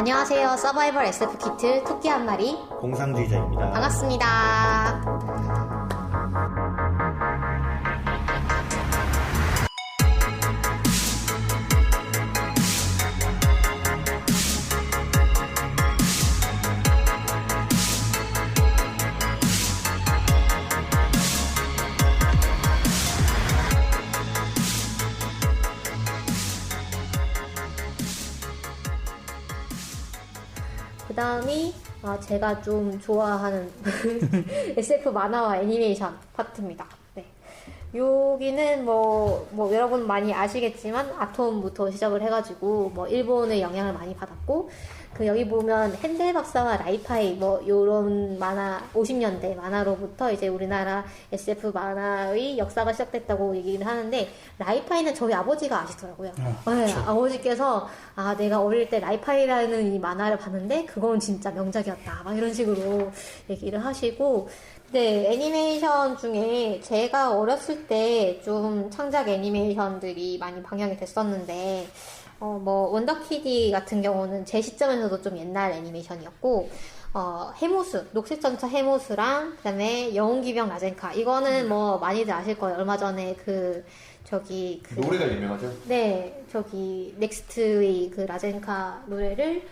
안녕하세요. 서바이벌 SF 키트 토끼 한 마리 공상주의자입니다. 반갑습니다. 그 다음이 제가 좀 좋아하는 SF 만화와 애니메이션 파트입니다. 네. 여기는 뭐 여러분 많이 아시겠지만 아톰부터 시작을 해가지고 일본의 영향을 많이 받았고, 여기 보면 헨델 박사와 라이파이 요런 만화 50년대 만화로부터 이제 우리나라 SF 만화의 역사가 시작됐다고 얘기를 하는데, 라이파이는 저희 아버지가 아시더라고요. 네, 그렇죠. 아버지께서 내가 어릴 때 라이파이라는 이 만화를 봤는데 그건 진짜 명작이었다 막 이런 식으로 얘기를 하시고, 네, 애니메이션 중에 제가 어렸을 때 좀 창작 애니메이션들이 많이 방영이 됐었는데, 원더키디 같은 경우는 제 시점에서도 좀 옛날 애니메이션이었고, 해모스, 녹색전차 해모스랑, 그 다음에 영웅기병 라젠카. 이거는 많이들 아실 거예요. 얼마 전에 노래가 유명하죠? 네, 넥스트의 그 라젠카 노래를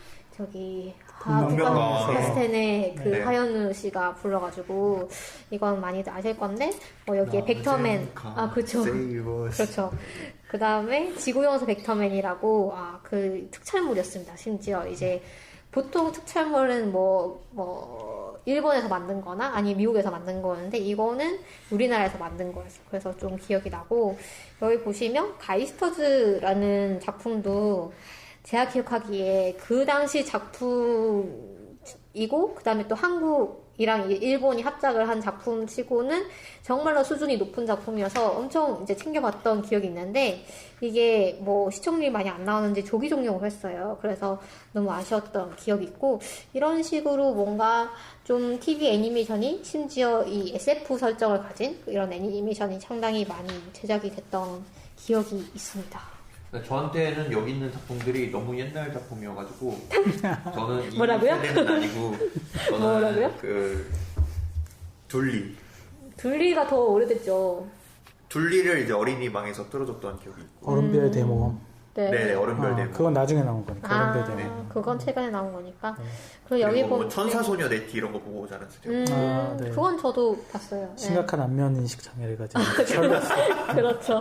바스텐의 네. 하현우 씨가 불러가지고, 이건 많이들 아실 건데, 여기에 벡터맨, 그쵸. 그렇죠. 그 다음에 지구용서 벡터맨이라고, 그 특촬물이었습니다. 심지어 이제, 보통 특촬물은 일본에서 만든 거나, 아니 미국에서 만든 거였는데, 이거는 우리나라에서 만든 거였어요. 그래서 좀 기억이 나고, 여기 보시면, 가이스터즈라는 작품도, 제가 기억하기에 그 당시 작품이고, 그 다음에 또 한국이랑 일본이 합작을 한 작품 치고는 정말로 수준이 높은 작품이어서 엄청 이제 챙겨봤던 기억이 있는데, 이게 시청률이 많이 안 나오는지 조기 종영을 했어요. 그래서 너무 아쉬웠던 기억이 있고, 이런 식으로 뭔가 좀 TV 애니메이션이, 심지어 이 SF 설정을 가진 이런 애니메이션이 상당히 많이 제작이 됐던 기억이 있습니다. 저한테는 여기 있는 작품들이 너무 옛날 작품이어가지고 저는 이 뭐라고요? 세대는 아니고, 저는 뭐라고요? 둘리가 더 오래됐죠. 둘리를 이제 어린이방에서 틀어줬던 기억이 있고. 얼음별 대모험. 네, 얼음별 대모. 그건 나중에 나온 거니까. 얼음별 대모험. 그건 최근에 나온 거니까. 네. 그리고 여기 보면 천사소녀 네티 이런 거 보고 자랐어요. 네. 그건 저도 봤어요. 심각한 안면 인식 장애를 가지고. 그렇죠.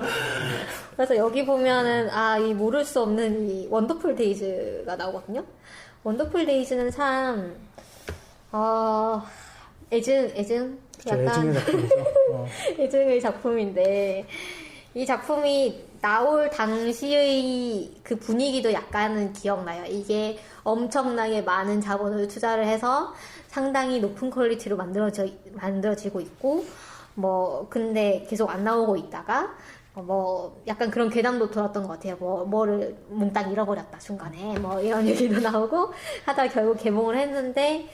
그래서 여기 보면은 이 모를 수 없는 이 원더풀 데이즈가 나오거든요. 원더풀 데이즈는 참 애증 애증의 작품이죠. 애증의 작품인데, 이 작품이 나올 당시의 그 분위기도 약간은 기억나요. 이게 엄청나게 많은 자본을 투자를 해서 상당히 높은 퀄리티로 만들어지고 있고, 근데 계속 안 나오고 있다가, 약간 그런 괴담도 들었던 것 같아요. 뭐를 몽땅 잃어버렸다, 중간에. 이런 얘기도 나오고, 하다가 결국 개봉을 했는데,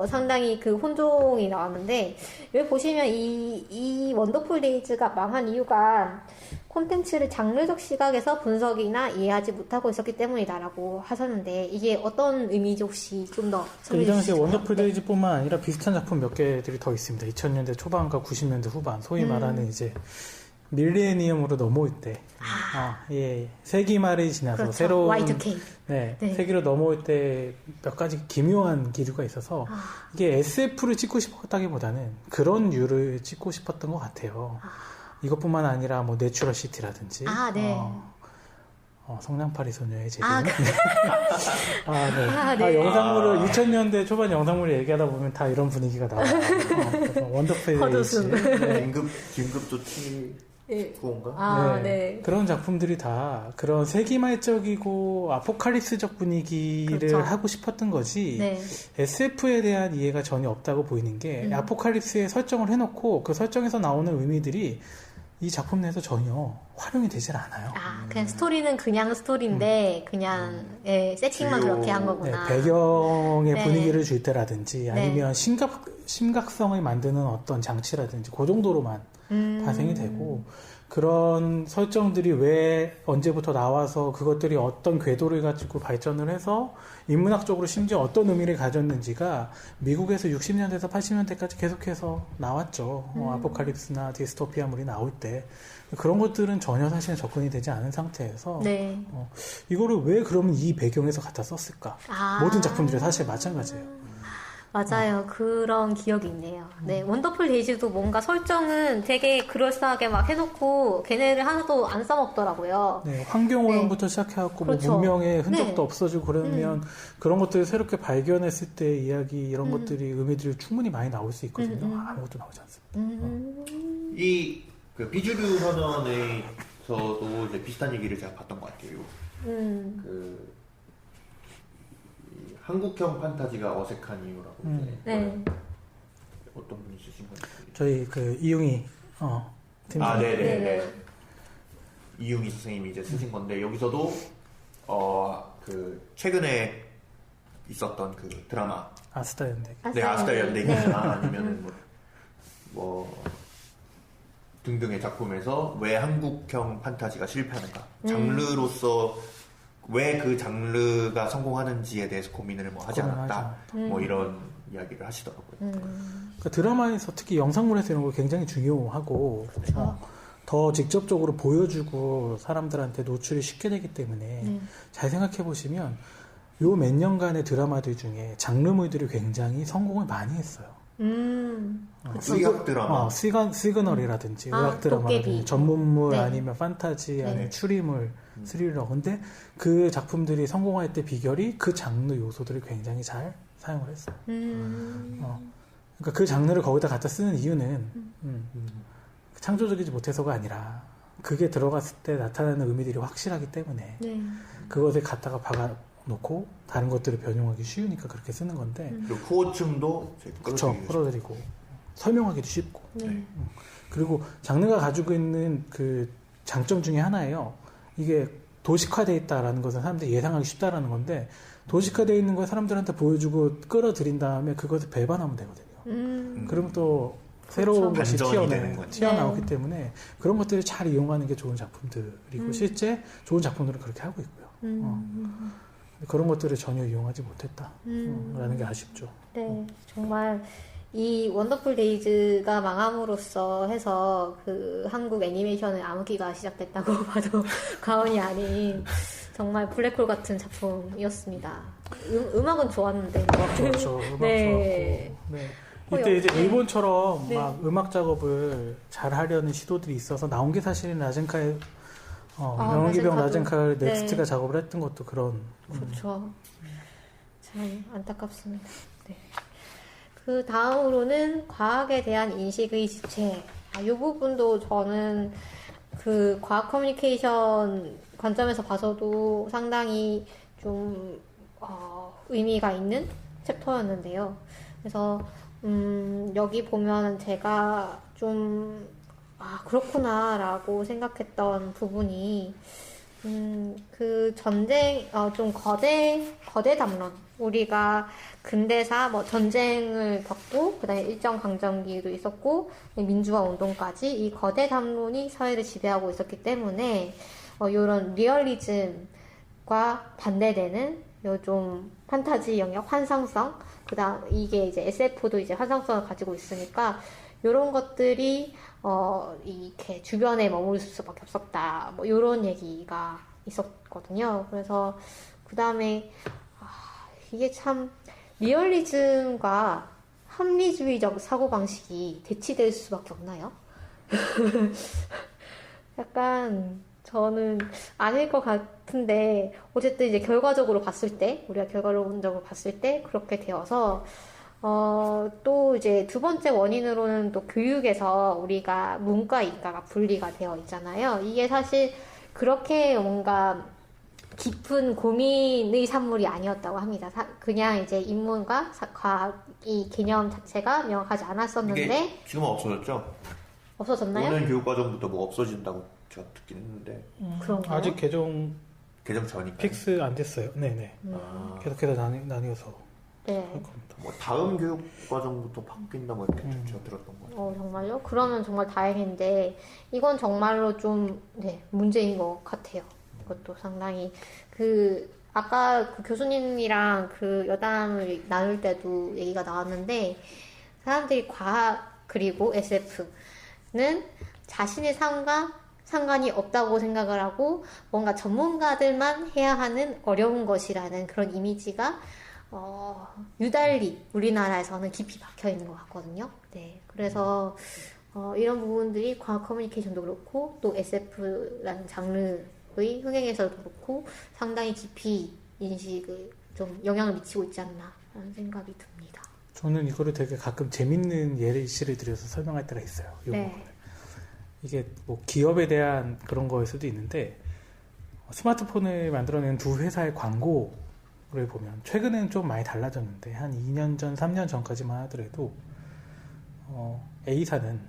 상당히 그 혼종이 나왔는데, 여기 보시면 이 원더풀 데이즈가 망한 이유가 콘텐츠를 장르적 시각에서 분석이나 이해하지 못하고 있었기 때문이다라고 하셨는데, 이게 어떤 의미인지 혹시 좀 더 이 당시에 원더풀 네. 데이즈뿐만 아니라 비슷한 작품 몇 개들이 더 있습니다. 2000년대 초반과 90년대 후반, 소위 말하는 이제 밀레니엄으로 넘어올 때, 세기 말이 지나서 그렇죠. 새로운 Y2K. 네. 네. 세기로 넘어올 때 몇 가지 기묘한 기류가 있어서 이게 SF를 찍고 싶었다기보다는 그런 류를 찍고 싶었던 것 같아요. 이것뿐만 아니라 내추럴 시티라든지, 네. 성냥팔이 소녀의 제비. 네. 영상물을 2000년대 초반 영상물을 얘기하다 보면 다 이런 분위기가 나와요. 원더풀 데이즈. 네. 긴급 조치 구호인가? 네. 그런 작품들이 다 그런 세기말적이고 아포칼립스적 분위기를 그렇죠. 하고 싶었던 거지, 네. SF에 대한 이해가 전혀 없다고 보이는 게, 아포칼립스에 설정을 해놓고 그 설정에서 나오는 의미들이 이 작품 내에서 전혀 활용이 되질 않아요. 그냥 스토리는 그냥 스토리인데, 그냥, 세팅만 그렇게 한 거구나. 배경의 네. 분위기를 줄 때라든지, 아니면 심각성을 만드는 어떤 장치라든지, 그 정도로만 발생이 되고, 그런 설정들이 왜 언제부터 나와서 그것들이 어떤 궤도를 가지고 발전을 해서 인문학적으로 심지어 어떤 의미를 가졌는지가 미국에서 60년대에서 80년대까지 계속해서 나왔죠. 아포칼립스나 디스토피아물이 나올 때 그런 것들은 전혀 사실 접근이 되지 않은 상태에서 네. 이거를 왜 그러면 이 배경에서 갖다 썼을까? 아. 모든 작품들이 사실 마찬가지예요. 맞아요. 그런 기억이 있네요. 네, 원더풀 데이즈도 뭔가 설정은 되게 그럴싸하게 막 해놓고 걔네를 하나도 안 써먹더라고요. 네, 환경 오염부터 시작해갖고 그렇죠. 뭐 문명의 흔적도 네. 없어지고 그러면 그런 것들을 새롭게 발견했을 때 이야기 이런 것들이 의미들이 충분히 많이 나올 수 있거든요. 아무것도 나오지 않습니다. 이 그 비주류 선언에서도 이제 비슷한 얘기를 제가 봤던 것 같아요. 그 이 한국형 판타지가 어색한 이유라고 이제 네. 어떤 분이 쓰신 건지. 저희 그 이용이 팀장. 아, 네네네. 네네. 이용희 선생님이 이제 쓰신 건데 여기서도 그 최근에 있었던 그 드라마 아스타 연대. 네, 아스타 네. 연대기나 아니면은 뭐 등등의 작품에서 왜 한국형 판타지가 실패하는가, 장르로서 왜 그 장르가 성공하는지에 대해서 고민을 뭐 하지 않았다, 뭐 이런 이야기를 하시더라고요. 그러니까 드라마에서 특히 영상물에서 이런 거 굉장히 중요하고 더 직접적으로 보여주고 사람들한테 노출이 쉽게 되기 때문에 잘 생각해 보시면 요 몇 년간의 드라마들 중에 장르물들이 굉장히 성공을 많이 했어요. 의학 드라마, 시그널이라든지 의학 드라마라든지 도깨비. 전문물 네. 아니면 판타지 아니면 네. 추리물, 스릴러. 근데 그 작품들이 성공할 때 비결이 그 장르 요소들을 굉장히 잘 사용을 했어요. 그러니까 그 장르를 거기다 갖다 쓰는 이유는 창조적이지 못해서가 아니라 그게 들어갔을 때 나타나는 의미들이 확실하기 때문에 네. 그것을 갖다가 박아놓고 다른 것들을 변용하기 쉬우니까 그렇게 쓰는 건데 그리고 후호층도 그쵸, 끌어들이고 설명하기도 쉽고 네. 그리고 장르가 가지고 있는 그 장점 중에 하나예요. 이게 도식화되어 있다라는 것은 사람들이 예상하기 쉽다라는 건데 도식화되어 있는 걸 사람들한테 보여주고 끌어들인 다음에 그것을 배반하면 되거든요. 그러면 또 새로운 그렇죠. 것이 반전이 되는 거죠. 튀어나오기 때문에 그런 것들을 잘 이용하는 게 좋은 작품들이고 실제 좋은 작품들은 그렇게 하고 있고요. 그런 것들을 전혀 이용하지 못했다라는 게 아쉽죠. 네, 정말 이 원더풀 데이즈가 망함으로써 해서 그 한국 애니메이션의 암흑기가 시작됐다고 봐도 과언이 아닌 정말 블랙홀 같은 작품이었습니다. 음악은 좋았는데. 그렇죠. 음악 네. 좋았고. 네. 이때 이제 네. 일본처럼 네. 막 음악 작업을 잘 하려는 시도들이 있어서 나온 게 사실은 라젠카의 명기병 라젠카 네. 넥스트가 작업을 했던 것도 그런. 그렇죠. 참 안타깝습니다. 네. 그 다음으로는 과학에 대한 인식의 지체. 이 부분도 저는 그 과학 커뮤니케이션 관점에서 봐서도 상당히 좀 의미가 있는 챕터였는데요. 그래서 여기 보면 제가 좀 그렇구나라고 생각했던 부분이 그 전쟁 좀 거대 담론, 우리가 근대사 뭐 전쟁을 겪고 그다음에 일정 강점기도 있었고 민주화 운동까지 이 거대 담론이 사회를 지배하고 있었기 때문에 이런 리얼리즘과 반대되는 요 좀 판타지 영역, 환상성, 그다음 이게 이제 SF도 이제 환상성을 가지고 있으니까 요런 것들이 이렇게 주변에 머물 수밖에 없었다. 뭐 요런 얘기가 있었거든요. 그래서 그다음에 이게 참 리얼리즘과 합리주의적 사고방식이 대치될 수밖에 없나요? 약간 저는 아닐 것 같은데 어쨌든 이제 결과적으로 봤을 때 우리가 결과론적으로 봤을 때 그렇게 되어서 또 이제 두 번째 원인으로는 또 교육에서 우리가 문과 이과가 분리가 되어 있잖아요. 이게 사실 그렇게 뭔가 깊은 고민의 산물이 아니었다고 합니다. 그냥 이제 인문과 과학 이 개념 자체가 명확하지 않았었는데 이게 지금은 없어졌죠? 없어졌나요? 오늘 교육과정부터 뭐 없어진다고 제가 듣긴 했는데 그런가요? 아직 개정 개정 전이니까. 픽스 안 됐어요. 네네. 계속해서 나뉘어서. 네. 겁니다. 뭐 다음 교육 과정부터 바뀐다 뭐 이렇게 제가 들었던 것 같아요. 정말요? 그러면 정말 다행인데 이건 정말로 좀 문제인 것 같아요. 이것도 상당히 아까 그 교수님이랑 그 여담을 나눌 때도 얘기가 나왔는데 사람들이 과학 그리고 SF는 자신의 삶과 상관이 없다고 생각을 하고 뭔가 전문가들만 해야 하는 어려운 것이라는 그런 이미지가 유달리 우리나라에서는 깊이 박혀 있는 것 같거든요. 네, 그래서 이런 부분들이 과학 커뮤니케이션도 그렇고 또 SF라는 장르의 흥행에서도 그렇고 상당히 깊이 인식을 좀 영향을 미치고 있지 않나라는 생각이 듭니다. 저는 이거를 되게 가끔 재밌는 예시를 들여서 설명할 때가 있어요. 이 네. 부분을. 이게 뭐 기업에 대한 그런 거일 수도 있는데 스마트폰을 만들어낸 두 회사의 광고를 보면 최근에는 좀 많이 달라졌는데 한 2년 전, 3년 전까지만 하더라도 A사는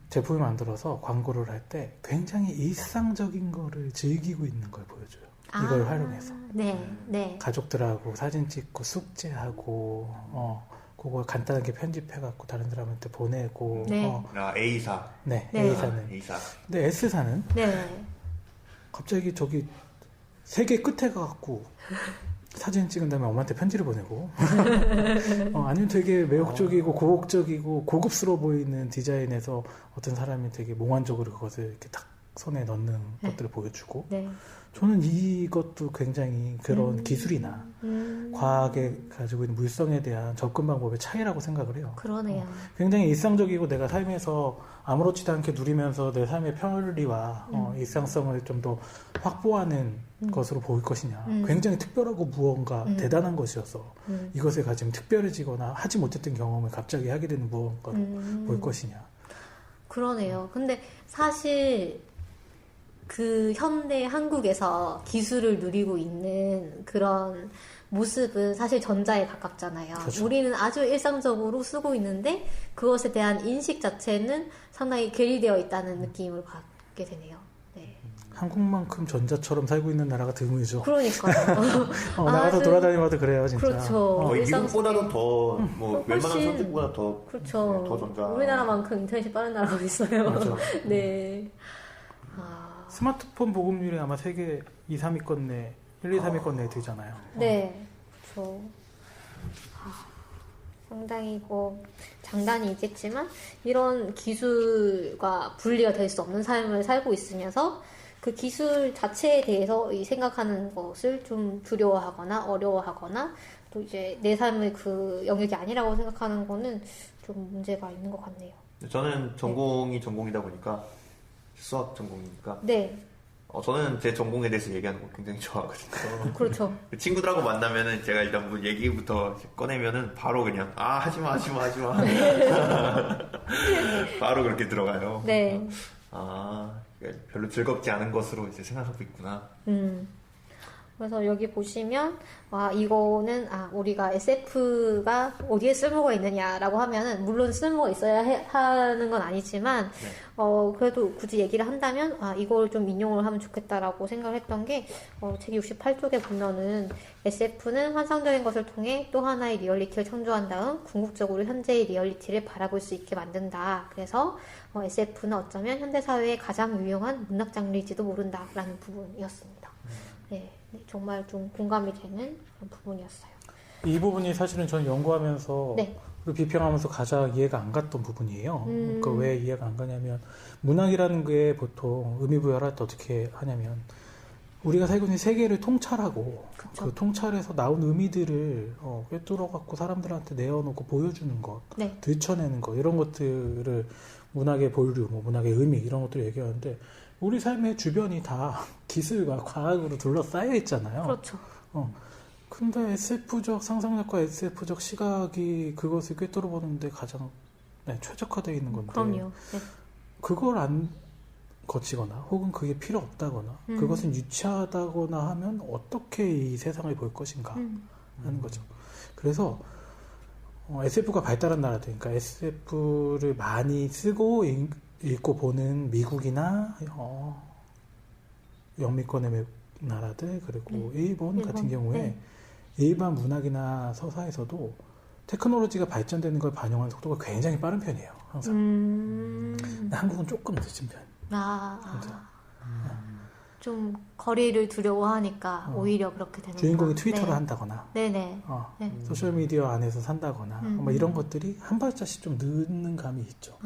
제품을 만들어서 광고를 할 때 굉장히 일상적인 거를 즐기고 있는 걸 보여줘요. 이걸 활용해서. 네. 가족들하고 사진 찍고 숙제하고 그걸 간단하게 편집해갖고 다른 사람한테 보내고 네. A사. 네, 네. A사는. A사. 근데 S사는 네. 갑자기 저기 세계 끝에 가갖고 사진 찍은 다음에 엄마한테 편지를 보내고 아니면 되게 매혹적이고 고혹적이고 고급스러워 보이는 디자인에서 어떤 사람이 되게 몽환적으로 그것을 이렇게 딱 손에 넣는 것들을 보여주고 네. 저는 이것도 굉장히 그런 기술이나 과학에 가지고 있는 물성에 대한 접근 방법의 차이라고 생각을 해요. 그러네요. 굉장히 일상적이고 내가 삶에서 아무렇지도 않게 누리면서 내 삶의 편리와 일상성을 좀 더 확보하는 것으로 보일 것이냐. 굉장히 특별하고 무언가 대단한 것이어서 이것에 가지면 특별해지거나 하지 못했던 경험을 갑자기 하게 되는 무언가로 보일 것이냐. 그러네요. 근데 사실 그 현대 한국에서 기술을 누리고 있는 그런 모습은 사실 전자에 가깝잖아요. 그렇죠. 우리는 아주 일상적으로 쓰고 있는데 그것에 대한 인식 자체는 상당히 괴리되어 있다는 느낌을 받게 되네요. 네. 한국만큼 전자처럼 살고 있는 나라가 드물죠. 그러니까요. 나가서 아주- 돌아다니면서 그래요, 진짜. 그렇죠. 거의 일상 미국보다는 더, 뭐, 웬만한 훨씬- 선진국보다 더, 그렇죠. 더 전자. 우리나라만큼 인터넷이 빠른 나라가 있어요. 맞아. 네. 스마트폰 보급률이 아마 세계 2, 3위권 내, 1, 2, 3위권 내에 들잖아요. 네, 그렇죠. 상당히 장단이 있겠지만 이런 기술과 분리가 될 수 없는 삶을 살고 있으면서 그 기술 자체에 대해서 생각하는 것을 좀 두려워하거나 어려워하거나 또 이제 내 삶의 그 영역이 아니라고 생각하는 거는 좀 문제가 있는 것 같네요. 저는 전공이 전공이다 보니까, 수학 전공이니까, 네, 저는 제 전공에 대해서 얘기하는 거 굉장히 좋아하거든요. 그렇죠. 친구들하고 만나면은 제가 일단 뭐 얘기부터 꺼내면은 바로 그냥 하지마 바로 그렇게 들어가요. 네. 별로 즐겁지 않은 것으로 이제 생각하고 있구나. 그래서 여기 보시면 이거는 우리가 SF가 어디에 쓸모가 있느냐라고 하면은 물론 쓸모가 있어야 하는 건 아니지만 그래도 굳이 얘기를 한다면 이걸 좀 인용을 하면 좋겠다라고 생각을 했던 게 책 68쪽에 보면은 SF는 환상적인 것을 통해 또 하나의 리얼리티를 창조한 다음 궁극적으로 현재의 리얼리티를 바라볼 수 있게 만든다. 그래서 SF는 어쩌면 현대사회의 가장 유용한 문학 장르일지도 모른다라는 부분이었습니다. 네, 정말 좀 공감이 되는 그런 부분이었어요. 이 부분이 사실은 저는 연구하면서 네. 그리고 비평하면서 가장 이해가 안 갔던 부분이에요. 그러니까 왜 이해가 안 가냐면 문학이라는 게 보통 의미부여를 할 때 어떻게 하냐면 우리가 살고 있는 세계를 통찰하고 그쵸. 그 통찰에서 나온 의미들을 꿰뚫어갖고 사람들한테 내어놓고 보여주는 것, 네. 들춰내는 것 이런 것들을 문학의 본류, 뭐 문학의 의미 이런 것들을 얘기하는데 우리 삶의 주변이 다 기술과 과학으로 둘러싸여 있잖아요. 그렇죠. 근데 SF적 상상력과 SF적 시각이 그것을 꿰뚫어 보는데 가장 최적화되어 있는 건데 그럼요. 네. 그걸 안 거치거나 혹은 그게 필요 없다거나 그것은 유치하다거나 하면 어떻게 이 세상을 볼 것인가 하는 거죠. 그래서 SF가 발달한 나라들, 그러니까 SF를 많이 쓰고 읽고 보는 미국이나 영미권의 나라들 그리고 일본 같은 경우에 일반 문학이나 서사에서도 테크놀로지가 발전되는 걸 반영하는 속도가 굉장히 빠른 편이에요. 항상. 근데 한국은 조금 늦은 편. 좀 거리를 두려워하니까 오히려 그렇게 되는 주인공이 트위터를 한다거나 네네. 소셜미디어 안에서 산다거나 뭐 이런 것들이 한 발자씩 좀 늦는 감이 있죠.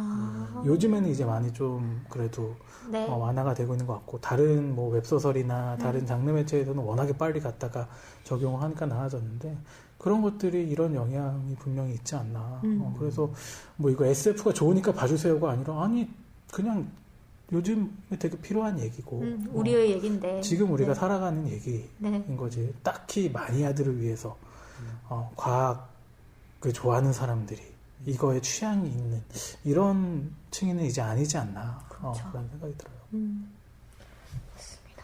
요즘에는 이제 많이 좀 그래도 네. 완화가 되고 있는 것 같고 다른 뭐 웹소설이나 다른 장르 매체에서는 워낙에 빨리 갖다가 적용을 하니까 나아졌는데 그런 것들이 이런 영향이 분명히 있지 않나. 그래서 뭐 이거 SF가 좋으니까 봐주세요가 아니라 아니 그냥 요즘에 되게 필요한 얘기고 우리의 얘기인데 지금 우리가 네. 살아가는 얘기인 네. 거지. 딱히 마니아들을 위해서 과학을 좋아하는 사람들이 이거에 취향이 있는 이런 층위는 이제 아니지 않나 그런 생각이 들어요. 맞습니다.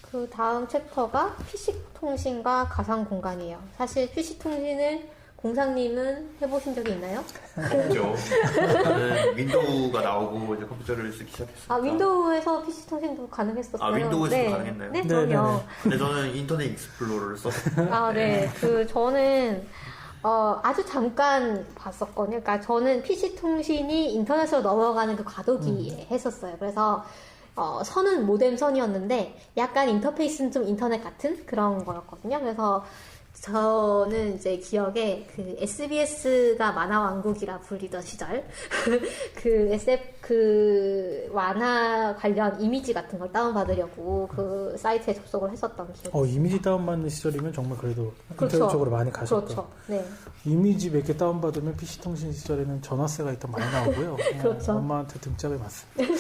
그 다음 챕터가 PC통신과 가상공간이에요. 사실 PC통신을 공상님은 해보신 적이 있나요? 없죠. 저는 윈도우가 나오고 이제 컴퓨터를 쓰기 시작했어요. 윈도우에서 PC 통신도 가능했었어요. 윈도우에서도 가능했나요? 네, 그럼요. 근데 저는 인터넷 익스플로러를 썼어요. 네. 저는 아주 잠깐 봤었거든요. 그러니까 저는 PC통신이 인터넷으로 넘어가는 그 과도기에 했었어요. 그래서 선은 모뎀 선이었는데 약간 인터페이스는 좀 인터넷 같은 그런 거였거든요. 그래서 저는 이제 기억에 그 SBS가 만화왕국이라 불리던 시절 그 SF 그 만화 관련 이미지 같은 걸 다운받으려고 그 사이트에 접속을 했었던 기억이 이미지 다운받는 시절이면 정말 그래도 그렇죠. 인터넷 쪽으로 많이 가셨죠. 그렇죠. 네. 이미지 몇 개 다운받으면 PC통신 시절에는 전화세가 일단 많이 나오고요. 그렇죠. 엄마한테 등짝을 맞습니다.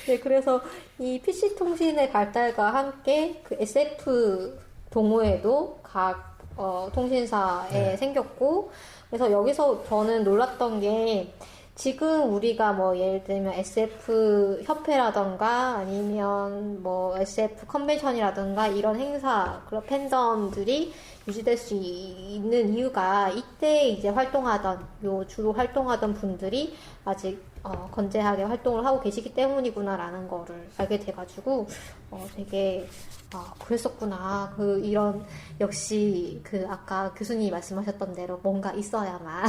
네, 그래서 이 PC통신의 발달과 함께 그 SF 동호회도 각 통신사에 생겼고, 그래서 여기서 저는 놀랐던 게 지금 우리가 뭐 예를 들면 SF 협회라던가 아니면 뭐 SF 컨벤션이라던가 이런 행사, 그런 팬덤들이 유지될 수 있는 이유가 이때 이제 주로 활동하던 분들이 아직 건재하게 활동을 하고 계시기 때문이구나라는 거를 알게 돼가지고 되게 그랬었구나. 이런 역시 아까 교수님이 말씀하셨던 대로 뭔가 있어야만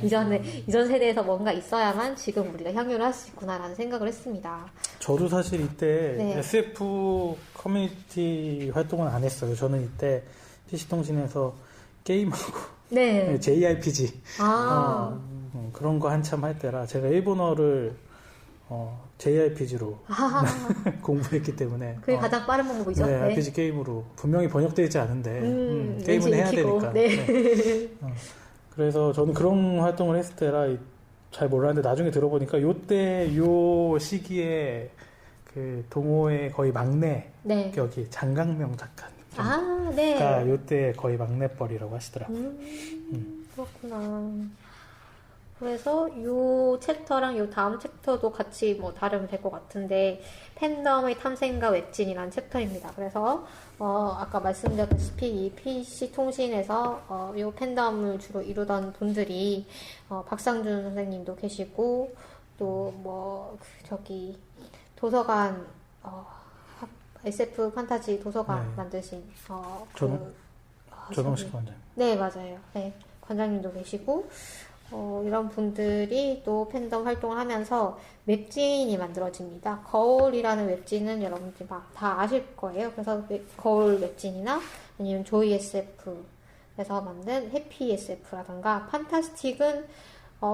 이전 세대에서 뭔가 있어야만 지금 우리가 향유를 할 수 있구나라는 생각을 했습니다. 저도 사실 이때 네. SF 커뮤니티 활동은 안 했어요. 저는 이때 PC통신에서 게임하고 네. JRPG 그런 거 한참 할 때라 제가 일본어를 JRPG로 공부했기 때문에 그게 가장 빠른 방법이죠. 네, 네. RPG 게임으로 분명히 번역되지 않은데 게임은 왠지 해야 익히고. 되니까. 네. 그래서 저는 그런 활동을 했을 때라 잘 몰랐는데 나중에 들어보니까 요 시기에 그 동호회 거의 막내 네. 격이 장강명 작가님. 네. 그러니까 요때 거의 막내뻘이라고 하시더라고요. 그렇구나. 그래서 요 챕터랑 요 다음 챕터도 같이 뭐 다루면 될 것 같은데 팬덤의 탐생과 웹진이라는 챕터입니다. 그래서 아까 말씀드렸다시피 이 PC통신에서 요 팬덤을 주로 이루던 분들이 박상준 선생님도 계시고 또 뭐 도서관 SF 판타지 도서관 네. 만드신 조동식 관장. 네, 맞아요. 네, 관장님도 계시고 이런 분들이 또 팬덤 활동을 하면서 웹진이 만들어집니다. 거울이라는 웹진은 여러분들이 막 다 아실 거예요. 그래서 거울 웹진이나 아니면 조이 SF에서 만든 해피 SF라던가 판타스틱은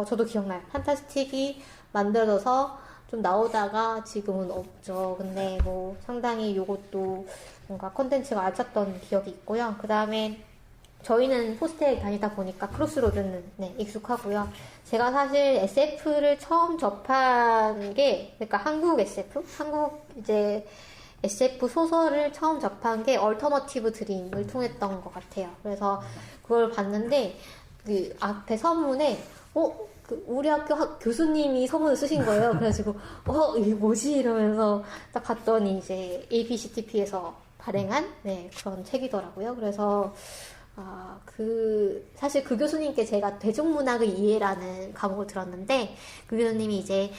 저도 기억나요. 판타스틱이 만들어져서 좀 나오다가 지금은 없죠. 근데 뭐 상당히 요것도 뭔가 콘텐츠가 알찼던 기억이 있고요. 그 다음에 저희는 호스텔 다니다 보니까 크로스로드는 익숙하고요. 제가 사실 SF를 처음 접한 게, 그러니까 한국 이제 SF 소설을 처음 접한 게 얼터너티브 드림을 통했던 것 같아요. 그래서 그걸 봤는데 그 앞에 서문에 우리 학교 교수님이 서문을 쓰신 거예요. 그래가지고 이게 뭐지 이러면서 딱 봤더니 이제 ABCTP에서 발행한 그런 책이더라고요. 그래서 사실 그 교수님께 제가 대중문학의 이해라는 과목을 들었는데, 그 교수님이 이제,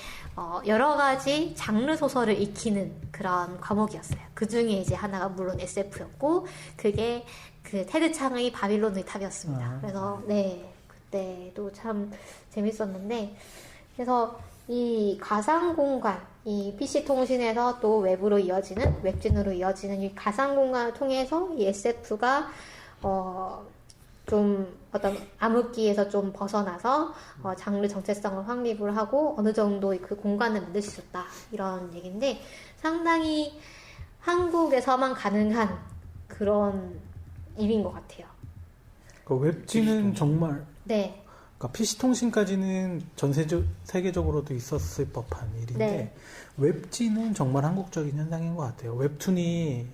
여러 가지 장르 소설을 익히는 그런 과목이었어요. 그 중에 이제 하나가 물론 SF였고, 그게 그 테드 창의 바빌론의 탑이었습니다. 그래서, 네, 그때도 참 재밌었는데, 그래서 이 가상공간, 이 PC통신에서 또 웹으로 이어지는, 웹진으로 이어지는 이 가상공간을 통해서 이 SF가 좀 어떤 암흑기에서 좀 벗어나서 장르 정체성을 확립을 하고 어느 정도 그 공간을 만들 수 있었다, 이런 얘기인데, 상당히 한국에서만 가능한 그런 일인 것 같아요. 그 웹진은 정말 네. 그러니까 PC통신까지는 전 세계적으로도 있었을 법한 일인데, 네. 웹진은 정말 한국적인 현상인 것 같아요. 웹툰이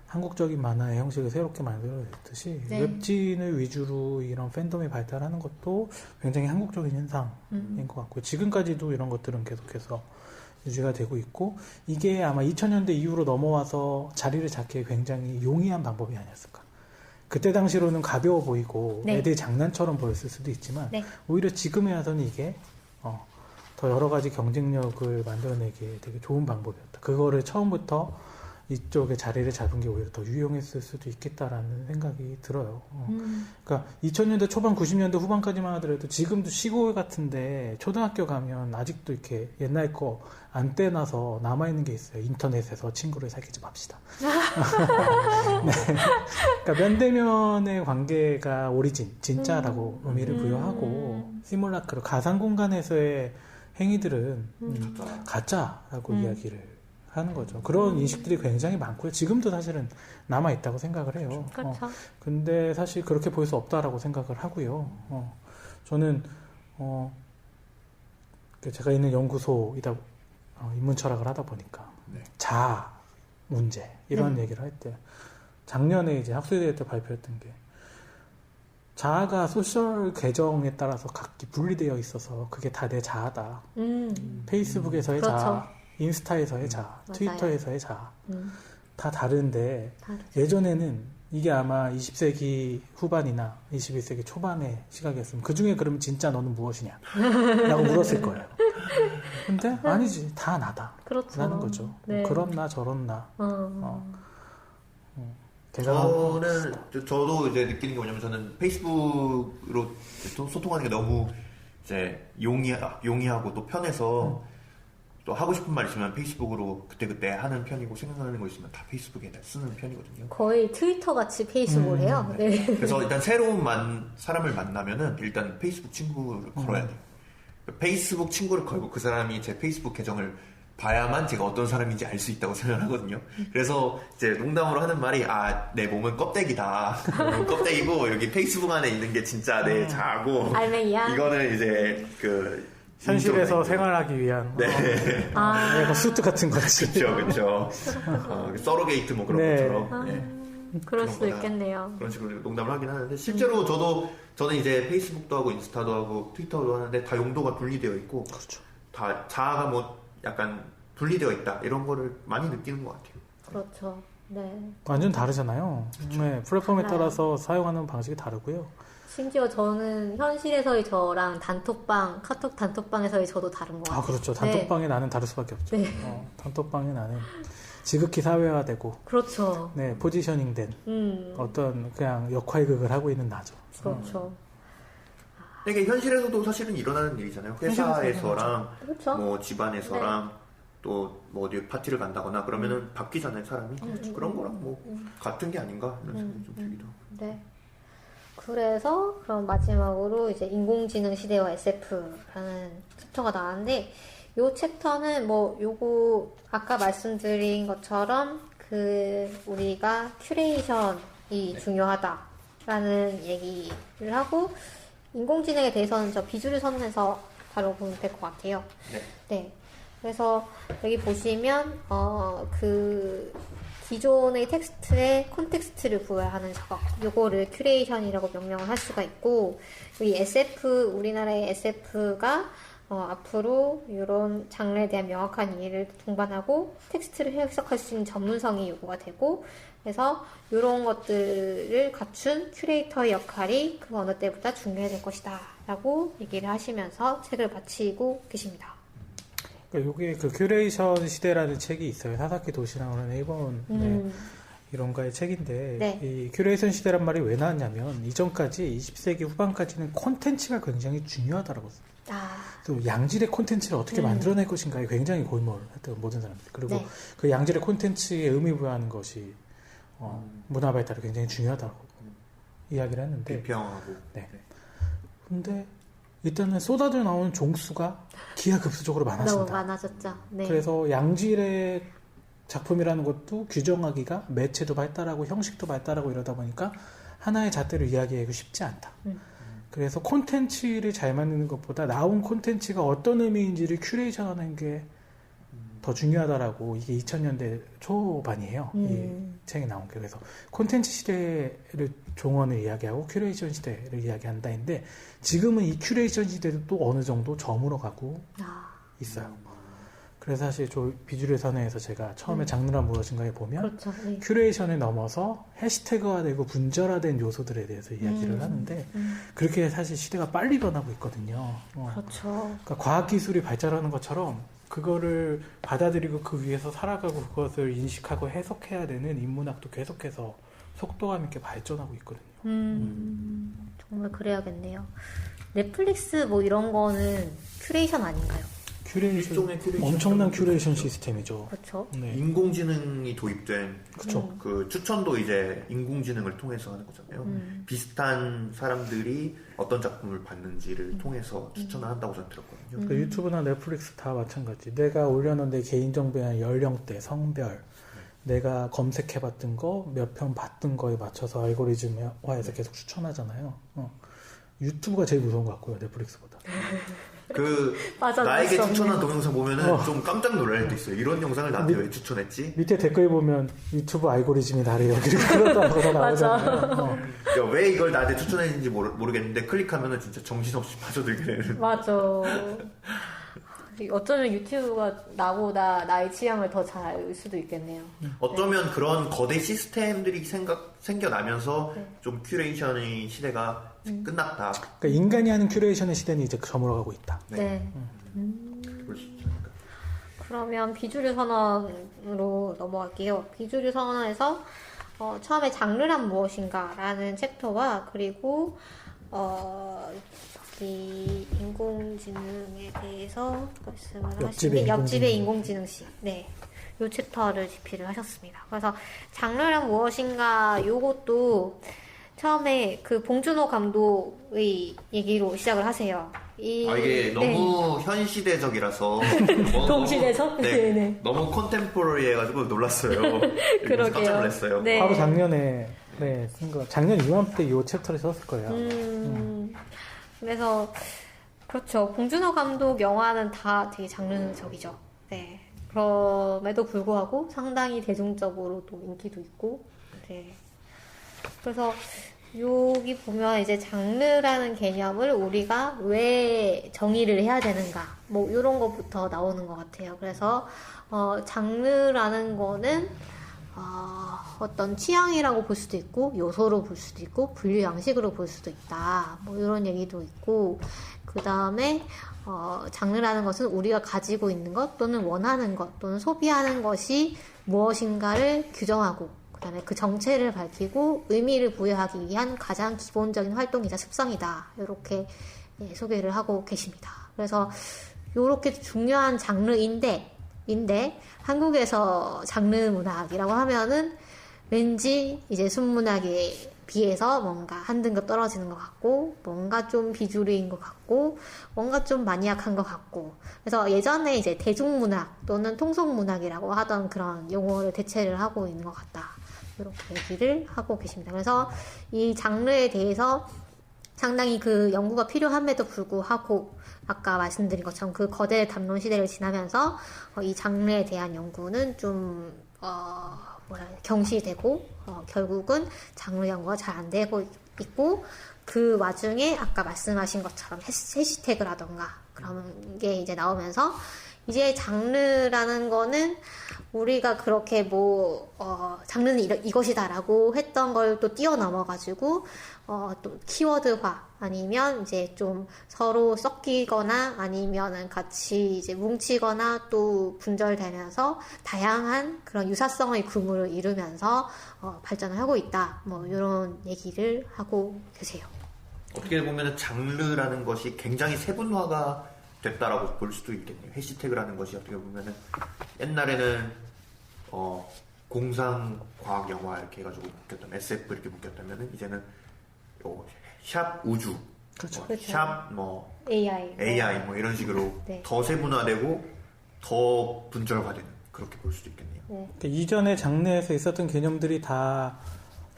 한국적인 만화의 형식을 새롭게 만들어냈듯이, 네. 웹진을 위주로 이런 팬덤이 발달하는 것도 굉장히 한국적인 현상인 것 같고요. 지금까지도 이런 것들은 계속해서 유지가 되고 있고, 이게 아마 2000년대 이후로 넘어와서 자리를 잡기에 굉장히 용이한 방법이 아니었을까. 그때 당시로는 가벼워 보이고 네. 애들이 장난처럼 보였을 수도 있지만, 네. 오히려 지금에 와서는 이게 더 여러 가지 경쟁력을 만들어내기에 되게 좋은 방법이었다. 그거를 처음부터 이쪽에 자리를 잡은 게 오히려 더 유용했을 수도 있겠다라는 생각이 들어요. 그러니까 2000년대 초반, 90년대 후반까지만 하더라도 지금도 시골 같은데 초등학교 가면 아직도 이렇게 옛날 거 안 떼놔서 남아있는 게 있어요. 인터넷에서 친구를 사귀지 맙시다. 네. 그러니까 면대면의 관계가 오리진, 진짜라고 의미를 부여하고, 시뮬라크로 가상 공간에서의 행위들은 가짜라고 이야기를 하는 거죠. 그런 인식들이 굉장히 많고요. 지금도 사실은 남아있다고 생각을 해요. 그렇죠. 근데 사실 그렇게 볼 수 없다라고 생각을 하고요. 저는, 제가 있는 연구소이다, 인문철학을 하다 보니까, 네. 자아 문제, 이런 얘기를 할 때, 작년에 이제 학술대회 때 발표했던 게, 자아가 소셜 계정에 따라서 각기 분리되어 있어서 그게 다 내 자아다. 페이스북에서의 그렇죠. 자아, 인스타에서의 자아, 맞아요. 트위터에서의 자아, 음. 다 다른데, 다르죠. 예전에는 이게 아마 20세기 후반이나 21세기 초반의 시각이었으면, 그 중에 그러면 진짜 너는 무엇이냐? 라고 물었을 거예요. 근데 아니지, 다 나다. 그렇죠. 라는 거죠. 네. 그런 나 저런 나. 저도 이제 느끼는 게 뭐냐면, 저는 페이스북으로 소통하는 게 너무 이제 용이하고 또 편해서, 또 하고 싶은 말 있으면 페이스북으로 그때그때 하는 편이고, 생각나는 거 있으면 다 페이스북에 쓰는 편이거든요. 거의 트위터 같이 페이스북을 해요. 네. 그래서 일단 새로운 사람을 만나면은 일단 페이스북 친구를 걸어야 돼요. 페이스북 친구를 걸고 그 사람이 제 페이스북 계정을 봐야만 제가 어떤 사람인지 알 수 있다고 생각하거든요. 그래서 이제 농담으로 하는 말이, 내 몸은 껍데기다. 껍데기고 여기 페이스북 안에 있는 게 진짜 내 자아고, 알맹이야. 이거는 이제 현실에서 생활하기 위한. 네. 약간 수트 같은 거지. 그렇죠. 서로게이트 뭐 그런 네. 것처럼. 네. 그럴 그런 수도 거다. 있겠네요. 그런 식으로 농담을 하긴 하는데, 실제로 저는 이제 페이스북도 하고 인스타도 하고 트위터도 하는데 다 용도가 분리되어 있고, 그렇죠. 다 자아가 뭐 약간 분리되어 있다, 이런 거를 많이 느끼는 것 같아요. 그렇죠. 네. 완전 다르잖아요. 네, 플랫폼에 달라요. 따라서 사용하는 방식이 다르고요. 심지어 저는 현실에서의 저랑 카톡 단톡방에서의 저도 다른 것 같아요. 그렇죠. 네. 단톡방에 나는 다를 수밖에 없죠. 네. 단톡방에 나는 지극히 사회화되고, 그렇죠. 네, 포지셔닝된 어떤 그냥 역할극을 하고 있는 나죠. 그렇죠. 이게 현실에서도 사실은 일어나는 일이잖아요. 회사에서랑 그렇죠. 뭐 집안에서랑 또 뭐 어디 파티를 간다거나 그러면은 바뀌잖아요, 사람이. 그런 거랑 뭐 같은 게 아닌가 이런 생각이 좀 들기도 하고. 네. 그래서 그럼 마지막으로 이제 인공지능 시대와 SF라는 챕터가 나왔는데, 요 챕터는 뭐 요거 아까 말씀드린 것처럼 우리가 큐레이션이 중요하다라는 얘기를 하고, 인공지능에 대해서는 저 비주류 선에서 다뤄보면 될 것 같아요. 네. 그래서 여기 보시면 기존의 텍스트에 콘텍스트를 부여하는 작업, 요거를 큐레이션이라고 명명을 할 수가 있고, 이 SF, 우리나라의 SF가 앞으로 이런 장르에 대한 명확한 이해를 동반하고 텍스트를 해석할 수 있는 전문성이 요구가 되고 그래서 이런 것들을 갖춘 큐레이터의 역할이 그 어느 때보다 중요해질 것이다 라고 얘기를 하시면서 책을 마치고 계십니다. 그러니까 이게 그 큐레이션 시대라는 책이 있어요. 사사키 도시나오라는 일본 이론가의 책인데 네. 이 큐레이션 시대란 말이 왜 나왔냐면 이전까지 20세기 후반까지는 콘텐츠가 굉장히 중요하다라고 또 양질의 콘텐츠를 어떻게 만들어낼 것인가에 굉장히 고민했던 모든 사람들. 그리고 네. 그 양질의 콘텐츠에 의미 부여하는 것이 문화 발달에 굉장히 중요하다고 이야기를 했는데 비평하고. 네. 근데 일단은 쏟아져 나오는 종수가 기하급수적으로 너무 많아진다. 많아졌죠. 네. 그래서 양질의 작품이라는 것도 규정하기가 매체도 발달하고 형식도 발달하고 이러다 보니까 하나의 잣대로 이야기하기 쉽지 않다. 그래서 콘텐츠를 잘 만드는 것보다 나온 콘텐츠가 어떤 의미인지를 큐레이션하는 게 더 중요하다라고 이게 2000년대 초반이에요. 이 책이 나온 게. 그래서 콘텐츠 시대를 종언을 이야기하고 큐레이션 시대를 이야기한다인데 지금은 이 큐레이션 시대도 또 어느 정도 저물어 가고 있어요. 그래서 사실 저 비주류 선회에서 제가 처음에 장르란 무엇인가에 보면 그렇죠. 네. 큐레이션을 넘어서 해시태그화되고 분절화된 요소들에 대해서 이야기를 하는데 그렇게 사실 시대가 빨리 변하고 있거든요. 그렇죠. 그러니까 과학기술이 발전하는 것처럼 그거를 받아들이고 그 위에서 살아가고 그것을 인식하고 해석해야 되는 인문학도 계속해서 속도감 있게 발전하고 있거든요. 정말 그래야겠네요. 넷플릭스 뭐 이런 거는 큐레이션 아닌가요? 일종의 큐레이션 엄청난 시스템. 큐레이션 시스템이죠. 그렇죠. 네. 인공지능이 도입된 그쵸. 그 추천도 이제 인공지능을 통해서 하는 거잖아요. 비슷한 사람들이 어떤 작품을 봤는지를 통해서 추천을 한다고 저는 들었거든요. 그 유튜브나 넷플릭스 다 마찬가지. 내가 올려놓은 내 개인정보나 연령대, 성별, 내가 검색해봤던 거, 몇 편 봤던 거에 맞춰서 알고리즘화해서 계속 추천하잖아요. 유튜브가 제일 무서운 것 같고요, 넷플릭스보다. 그 맞아, 나에게 맞아. 추천한 동영상 보면은 좀 깜짝 놀랄 때도 있어요. 이런 영상을 나한테 왜 추천했지? 밑에 댓글 보면 유튜브 알고리즘이 나를 여기를 끌었다고 다 나오잖아요. 그러니까 왜 이걸 나한테 추천했는지 모르겠는데 클릭하면은 진짜 정신없이 빠져들게 되는. 맞아. 어쩌면 유튜브가 나보다 나의 취향을 더 잘 알 수도 있겠네요. 어쩌면 그런 거대 시스템들이 생겨나면서 좀 큐레이션의 시대가 끝났다. 그러니까 인간이 하는 큐레이션의 시대는 이제 저물어가고 있다. 네. 그럴 수 있죠. 그러면 비주류 선언으로 넘어갈게요. 비주류 선언에서 처음에 장르란 무엇인가라는 챕터와 그리고 이 인공지능에 대해서 말씀을 하신 게 옆집의 인공지능식. 네. 요 챕터를 집필을 하셨습니다. 그래서 장르란 무엇인가 요것도 처음에 그 봉준호 감독의 얘기로 시작을 하세요. 이게 너무 현 시대적이라서 동시대적? 네, 네네. 너무 컨템포러리 해가지고 놀랐어요. 그러게요. 깜짝 놀랐어요. 네. 바로 작년에 쓴 거. 작년 이맘때 이 챕터를 썼을 거예요. 그래서 그렇죠. 봉준호 감독 영화는 다 되게 장르적이죠. 네. 그럼에도 불구하고 상당히 대중적으로 또 인기도 있고. 네. 그래서 여기 보면 이제 장르라는 개념을 우리가 왜 정의를 해야 되는가 뭐 이런 것부터 나오는 것 같아요. 그래서 장르라는 거는 어떤 취향이라고 볼 수도 있고 요소로 볼 수도 있고 분류 양식으로 볼 수도 있다. 뭐 이런 얘기도 있고 그 다음에 장르라는 것은 우리가 가지고 있는 것 또는 원하는 것 또는 소비하는 것이 무엇인가를 규정하고 그 다음에 그 정체를 밝히고 의미를 부여하기 위한 가장 기본적인 활동이자 습성이다. 이렇게 소개를 하고 계십니다. 그래서 이렇게 중요한 장르인데 한국에서 장르 문학이라고 하면은 왠지 이제 순문학에 비해서 뭔가 한 등급 떨어지는 것 같고 뭔가 좀 비주류인 것 같고 뭔가 좀 마니악한 것 같고 그래서 예전에 이제 대중문학 또는 통속문학이라고 하던 그런 용어를 대체를 하고 있는 것 같다. 이렇게 얘기를 하고 계십니다. 그래서 이 장르에 대해서 상당히 그 연구가 필요함에도 불구하고 아까 말씀드린 것처럼 그 거대 담론 시대를 지나면서 이 장르에 대한 연구는 좀 경시되고 결국은 장르 연구가 잘 안 되고 있고 그 와중에 아까 말씀하신 것처럼 해시태그라던가 그런 게 이제 나오면서 이제 장르라는 거는 우리가 그렇게 장르는 이것이다라고 했던 걸 또 뛰어넘어가지고 또 키워드화 아니면 이제 좀 서로 섞이거나 아니면은 같이 이제 뭉치거나 또 분절되면서 다양한 그런 유사성의 구물을 이루면서 발전을 하고 있다. 뭐 이런 얘기를 하고 계세요. 어떻게 보면 장르라는 것이 굉장히 세분화가 됐다라고 볼 수도 있겠네요. 해시태그라는 것이 어떻게 보면은 옛날에는 공상 과학 영화 이렇게 해가지고 묶였다면 SF 이렇게 묶였다면은 이제는 샵 우주, 그렇죠. 그렇죠. 샵 AI 뭐 이런 식으로 네. 더 세분화되고 더 분절화되는 그렇게 볼 수도 있겠네요. 네. 그러니까 이전에 장르에서 있었던 개념들이 다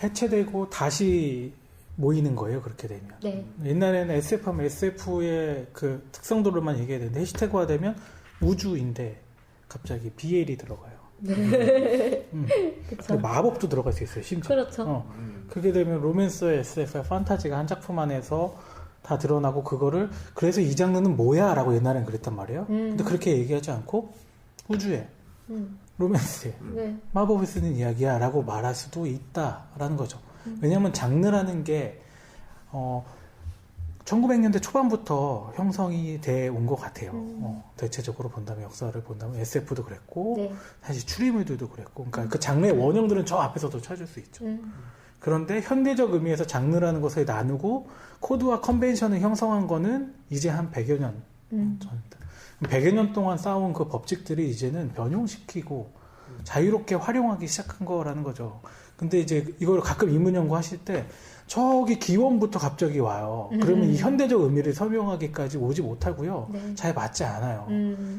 해체되고 다시 모이는 거예요. 그렇게 되면. 네. 옛날에는 SF하면 SF의 그 특성들로만 얘기해야 되는데 해시태그화 되면 우주인데 갑자기 BL이 들어가요. 그렇죠. 마법도 들어갈 수 있어요. 심지어. 그렇죠. 그렇게 되면 로맨스, SF, 판타지가 한 작품 안에서 다 드러나고 그거를 그래서 이 장르는 뭐야? 라고 옛날엔 그랬단 말이에요. 근데 그렇게 얘기하지 않고 우주에 로맨스에 네. 마법을 쓰는 이야기야 라고 말할 수도 있다라는 거죠. 왜냐하면 장르라는 게 1900년대 초반부터 형성이 돼 온 것 같아요. 대체적으로 본다면 역사를 본다면 SF도 그랬고 네. 사실 추리물들도 그랬고 그러니까 그 장르의 원형들은 저 앞에서도 찾을 수 있죠. 그런데 현대적 의미에서 장르라는 것을 나누고 코드와 컨벤션을 형성한 거는 이제 한 100여 년 전입니다. 100여 년 동안 쌓아온 그 법칙들이 이제는 변형시키고 자유롭게 활용하기 시작한 거라는 거죠. 근데 이제 이걸 가끔 인문연구 하실 때 저기 기원부터 갑자기 와요. 그러면 이 현대적 의미를 설명하기까지 오지 못하고요. 네. 잘 맞지 않아요.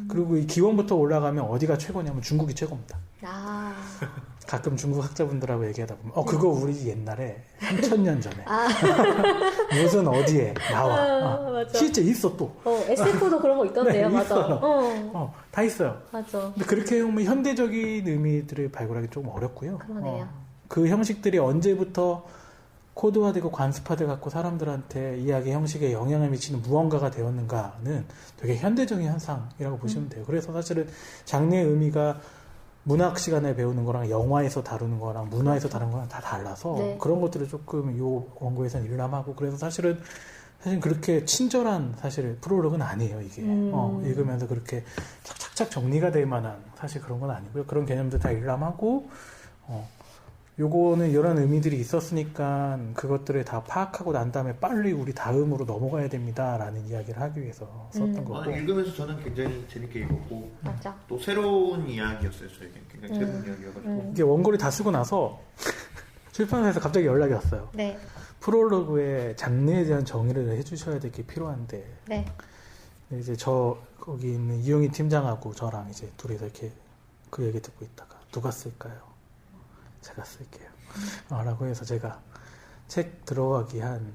그리고 이 기원부터 올라가면 어디가 최고냐면 중국이 최고입니다. 아. 가끔 중국 학자분들하고 얘기하다 보면 그거 우리 옛날에 3000년 전에 무슨 어디에 나와. 맞아. 실제 있어 또. SF도 그런 거 있던데요. 네, 맞아. 있어요. 다 있어요. 맞아. 근데 그렇게 보면 현대적인 의미들을 발굴하기 좀 어렵고요. 그러네요. 그 형식들이 언제부터 코드화되고 관습화돼 갖고 사람들한테 이야기 형식에 영향을 미치는 무언가가 되었는가는 되게 현대적인 현상이라고 보시면 돼요. 그래서 사실은 장르의 의미가 문학 시간에 배우는 거랑 영화에서 다루는 거랑 문화에서 다루는 거랑 다 달라서 네. 그런 것들을 조금 요 원고에서는 일람하고 그래서 사실 그렇게 친절한 사실 프롤로그는 아니에요 이게 읽으면서 그렇게 착착착 정리가 될 만한 사실 그런 건 아니고요. 그런 개념들 다 일람하고 요거는 이런 의미들이 있었으니까 그것들을 다 파악하고 난 다음에 빨리 우리 다음으로 넘어가야 됩니다라는 이야기를 하기 위해서 썼던 거고. 읽으면서 저는 굉장히 재밌게 읽었고 맞아. 또 새로운 이야기였어요. 저에겐 굉장히 새로운 이야기여가지고 이게 원고를 다 쓰고 나서 출판사에서 갑자기 연락이 왔어요. 네. 프롤로그에 장르에 대한 정의를 해주셔야 될 게 필요한데 네. 이제 거기 있는 이용희 팀장하고 저랑 이제 둘이서 이렇게 그 얘기 듣고 있다가 누가 쓸까요? 제가 쓸게요. 라고 해서 제가 책 들어가기 한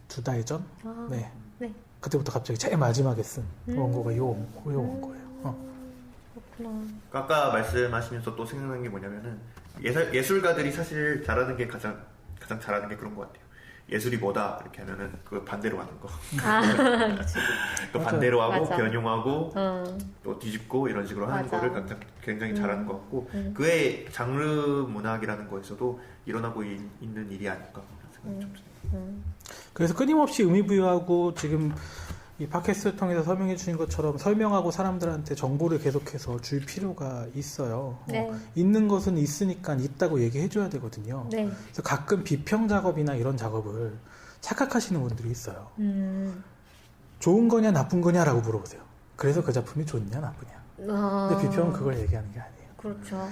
2달 전? 네. 네. 그때부터 갑자기 제일 마지막에 쓴 원고가 요 원고예요. 그렇구나. 아까 말씀하시면서 또 생각난 게 뭐냐면은 예술가들이 사실 잘하는 게 가장 잘하는 게 그런 것 같아요. 예술이 뭐다 이렇게 하면은 그 반대로 하는 거. 또 반대로 하고 맞아. 변형하고 또 뒤집고 이런 식으로 하는 맞아. 거를 굉장히 잘하는 것 같고 그의 장르 문학이라는 거에서도 일어나고 있는 일이 아닐까 생각이 좀 드네요. 그래서 끊임없이 의미부여하고 지금 이 팟캐스트를 통해서 설명해 주신 것처럼 설명하고 사람들한테 정보를 계속해서 줄 필요가 있어요. 네. 있는 것은 있으니까 있다고 얘기해 줘야 되거든요. 네. 그래서 가끔 비평 작업이나 이런 작업을 착각하시는 분들이 있어요. 좋은 거냐 나쁜 거냐라고 물어보세요. 그래서 그 작품이 좋냐 나쁘냐. 근데 비평은 그걸 얘기하는 게 아니에요. 그렇죠.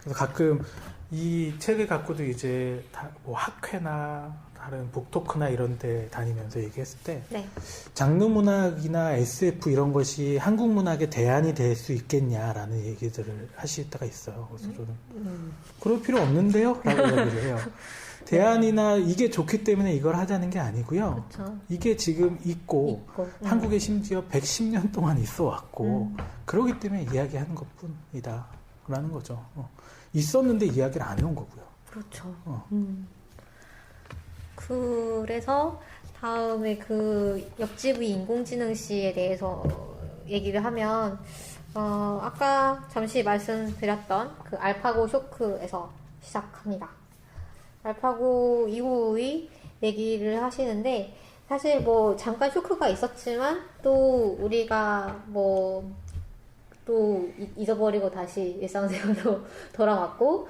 그래서 가끔 이 책을 갖고도 이제 뭐 학회나 다른 북토크나 이런 데 다니면서 얘기했을 때 네. 장르 문학이나 SF 이런 것이 한국 문학의 대안이 될 수 있겠냐라는 얘기들을 하실 때가 있어요. 그래서 저는 그럴 필요 없는데요? 라고 얘기를 해요. 대안이나 이게 좋기 때문에 이걸 하자는 게 아니고요. 그렇죠. 이게 지금 있고 한국에 심지어 110년 동안 있어 왔고 그러기 때문에 이야기하는 것뿐이다 라는 거죠. 있었는데 이야기를 안 해온 거고요. 그렇죠. 그래서 다음에 그 옆집의 인공지능 씨에 대해서 얘기를 하면, 아까 잠시 말씀드렸던 그 알파고 쇼크에서 시작합니다. 알파고 이후의 얘기를 하시는데, 사실 뭐 잠깐 쇼크가 있었지만, 또 우리가 또 잊어버리고 다시 일상생활로 돌아왔고,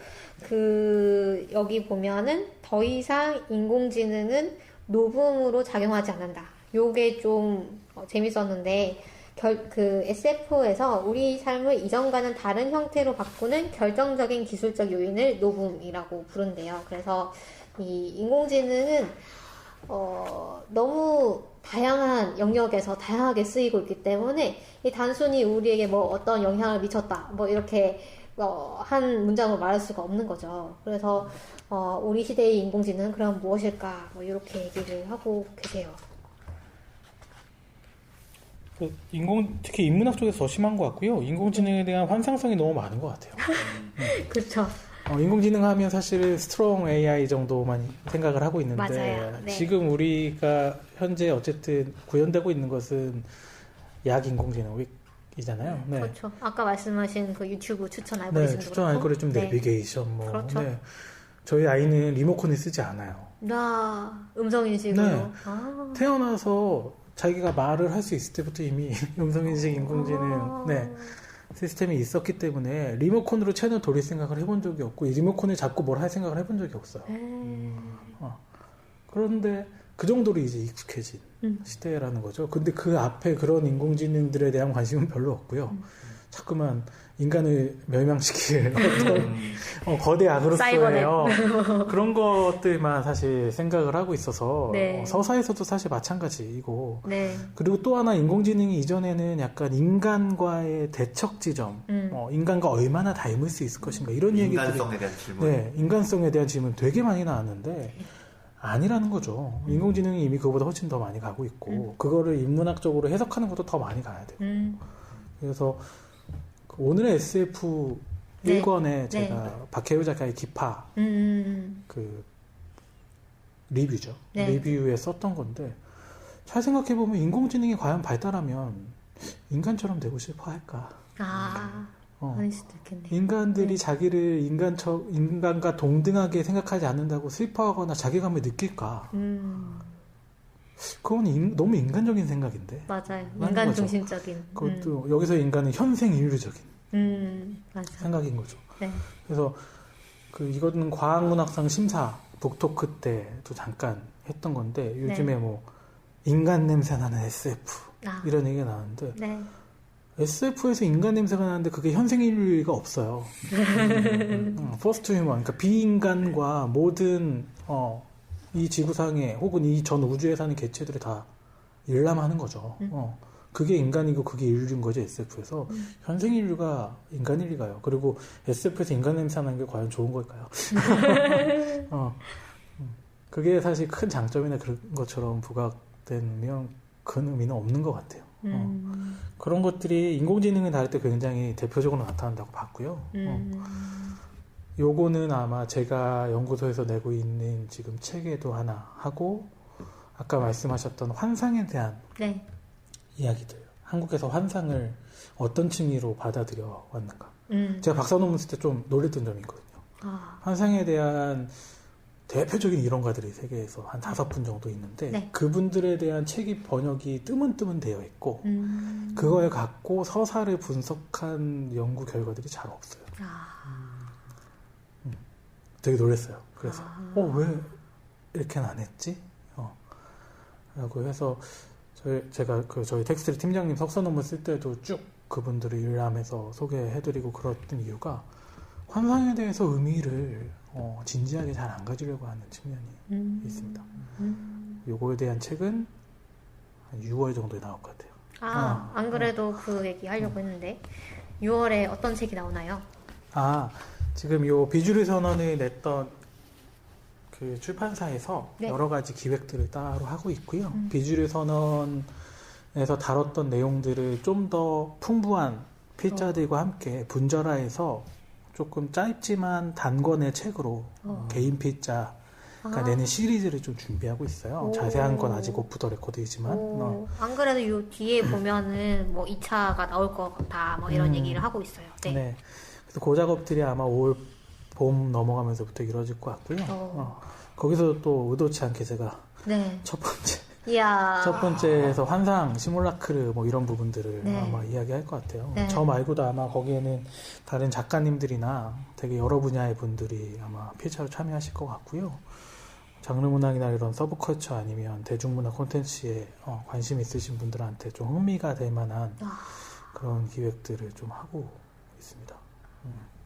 여기 보면은 더 이상 인공지능은 노붐으로 작용하지 않는다. 요게 좀 재밌었는데, SF에서 우리 삶을 이전과는 다른 형태로 바꾸는 결정적인 기술적 요인을 노붐이라고 부른대요. 그래서 이 인공지능은 너무 다양한 영역에서 다양하게 쓰이고 있기 때문에 이 단순히 우리에게 뭐 어떤 영향을 미쳤다 뭐 이렇게 한 문장으로 말할 수가 없는 거죠. 그래서 우리 시대의 인공지능은 그럼 무엇일까 뭐 이렇게 얘기를 하고 계세요. 특히 인문학 쪽에서 더 심한 것 같고요. 인공지능에 대한 환상성이 너무 많은 것 같아요. 그렇죠. 인공지능 하면 사실은 스트롱 AI 정도만 생각을 하고 있는데, 맞아요. 네. 지금 우리가 현재 어쨌든 구현되고 있는 것은 약 인공지능이잖아요. 네. 그렇죠. 아까 말씀하신 그 유튜브 추천 네, 알고리즘도 추천 알고리즘, 내비게이션 뭐. 그렇죠. 네. 저희 아이는 리모컨을 쓰지 않아요. 음성인식으로. 네. 태어나서 자기가 말을 할 수 있을 때부터 이미 음성인식 인공지능 시스템이 있었기 때문에 리모컨으로 채널 돌릴 생각을 해본 적이 없고, 이 리모컨을 잡고 뭘 할 생각을 해본 적이 없어요. 그런데 그 정도로 이제 익숙해진 시대라는 거죠. 근데 그 앞에 그런 인공지능들에 대한 관심은 별로 없고요. 자꾸만 인간을 멸망시킬 어떤 거대 악으로서의 그런 것들만 사실 생각을 하고 있어서 서사에서도 사실 마찬가지이고, 그리고 또 하나 인공지능이 이전에는 약간 인간과의 대척 지점, 인간과 얼마나 닮을 수 있을 것인가 이런 얘기들이, 인간성에 대한 질문. 인간성에 대한 질문 되게 많이 나왔는데 아니라는 거죠. 인공지능이 이미 그거보다 훨씬 더 많이 가고 있고, 그거를 인문학적으로 해석하는 것도 더 많이 가야 돼요. 그래서 오늘의 SF 1권에 제가 박혜우 작가의 기파 그 리뷰죠. 리뷰에 썼던 건데, 잘 생각해보면 인공지능이 과연 발달하면 인간처럼 되고 싶어 할까? 그럴 수도 있겠네요. 인간들이 자기를 인간과 동등하게 생각하지 않는다고 슬퍼하거나 자괴감을 느낄까? 그건 너무 인간적인 생각인데. 맞아요. 인간 중심적인. 그것도 여기서 인간은 현생 인류적인 맞아. 생각인 거죠. 네. 그래서 이거는 과학문학상 심사 북토크 때도 잠깐 했던 건데, 요즘에 뭐 인간 냄새 나는 SF 이런 얘기가 나왔는데, SF에서 인간 냄새가 나는데 그게 현생 인류가 없어요. 퍼스트 휴먼, 그러니까 비인간과 모든 이 지구상에 혹은 이 전 우주에 사는 개체들이 다 일람하는 거죠. 그게 인간이고 그게 인류인 거죠, SF에서. 현생 인류가 인간일 리가요. 그리고 SF에서 인간 냄새 나는 게 과연 좋은 걸까요? 그게 사실 큰 장점이나 그런 것처럼 부각되면 큰 의미는 없는 것 같아요. 그런 것들이 인공지능을 다룰 때 굉장히 대표적으로 나타난다고 봤고요. 요거는 아마 제가 연구소에서 내고 있는 지금 책에도 하나 하고, 아까 말씀하셨던 환상에 대한 이야기들, 한국에서 환상을 어떤 층위로 받아들여 왔는가. 제가 박사 논문 쓸 때 좀 놀랬던 점이 있거든요. 환상에 대한 대표적인 이론가들이 세계에서 한 5분 정도 있는데, 그분들에 대한 책이 번역이 뜨문뜨문 되어 있고, 그거에 갖고 서사를 분석한 연구 결과들이 잘 없어요. 되게 놀랐어요. 그래서 왜 이렇게는 안 했지? 라고 해서 제가 저희 텍스트리 팀장님 석사 논문 쓸 때도 쭉 그분들을 일람해서 소개해드리고 그랬던 이유가, 환상에 대해서 의미를 진지하게 잘 안 가지려고 하는 측면이 있습니다. 요거에 대한 책은 한 6월 정도에 나올 것 같아요. 안 그래도 그 얘기 하려고 했는데, 6월에 어떤 책이 나오나요? 지금 요 비주류 선언을 냈던 그 출판사에서 여러 가지 기획들을 따로 하고 있고요. 비주류 선언에서 다뤘던 내용들을 좀 더 풍부한 필자들과 함께 분절화해서 조금 짧지만 단권의 책으로 개인 필자 내는 시리즈를 좀 준비하고 있어요. 오. 자세한 건 아직 오프 더 레코드이지만. 안 그래도 요 뒤에 보면은 뭐 2차가 나올 것 같다 뭐 이런 얘기를 하고 있어요. 네. 네. 그래서 그 작업들이 아마 올 봄 넘어가면서부터 이루어질 것 같고요. 거기서 또 의도치 않게 제가 네. 첫 번째 이야. 첫 번째에서 환상, 시뮬라크르 뭐 이런 부분들을 네. 아마 이야기할 것 같아요. 네. 저 말고도 아마 거기에는 다른 작가님들이나 되게 여러 분야의 분들이 아마 필차로 참여하실 것 같고요. 장르 문학이나 이런 서브컬처 아니면 대중문화 콘텐츠에 관심 있으신 분들한테 좀 흥미가 될 만한 그런 기획들을 좀 하고 있습니다.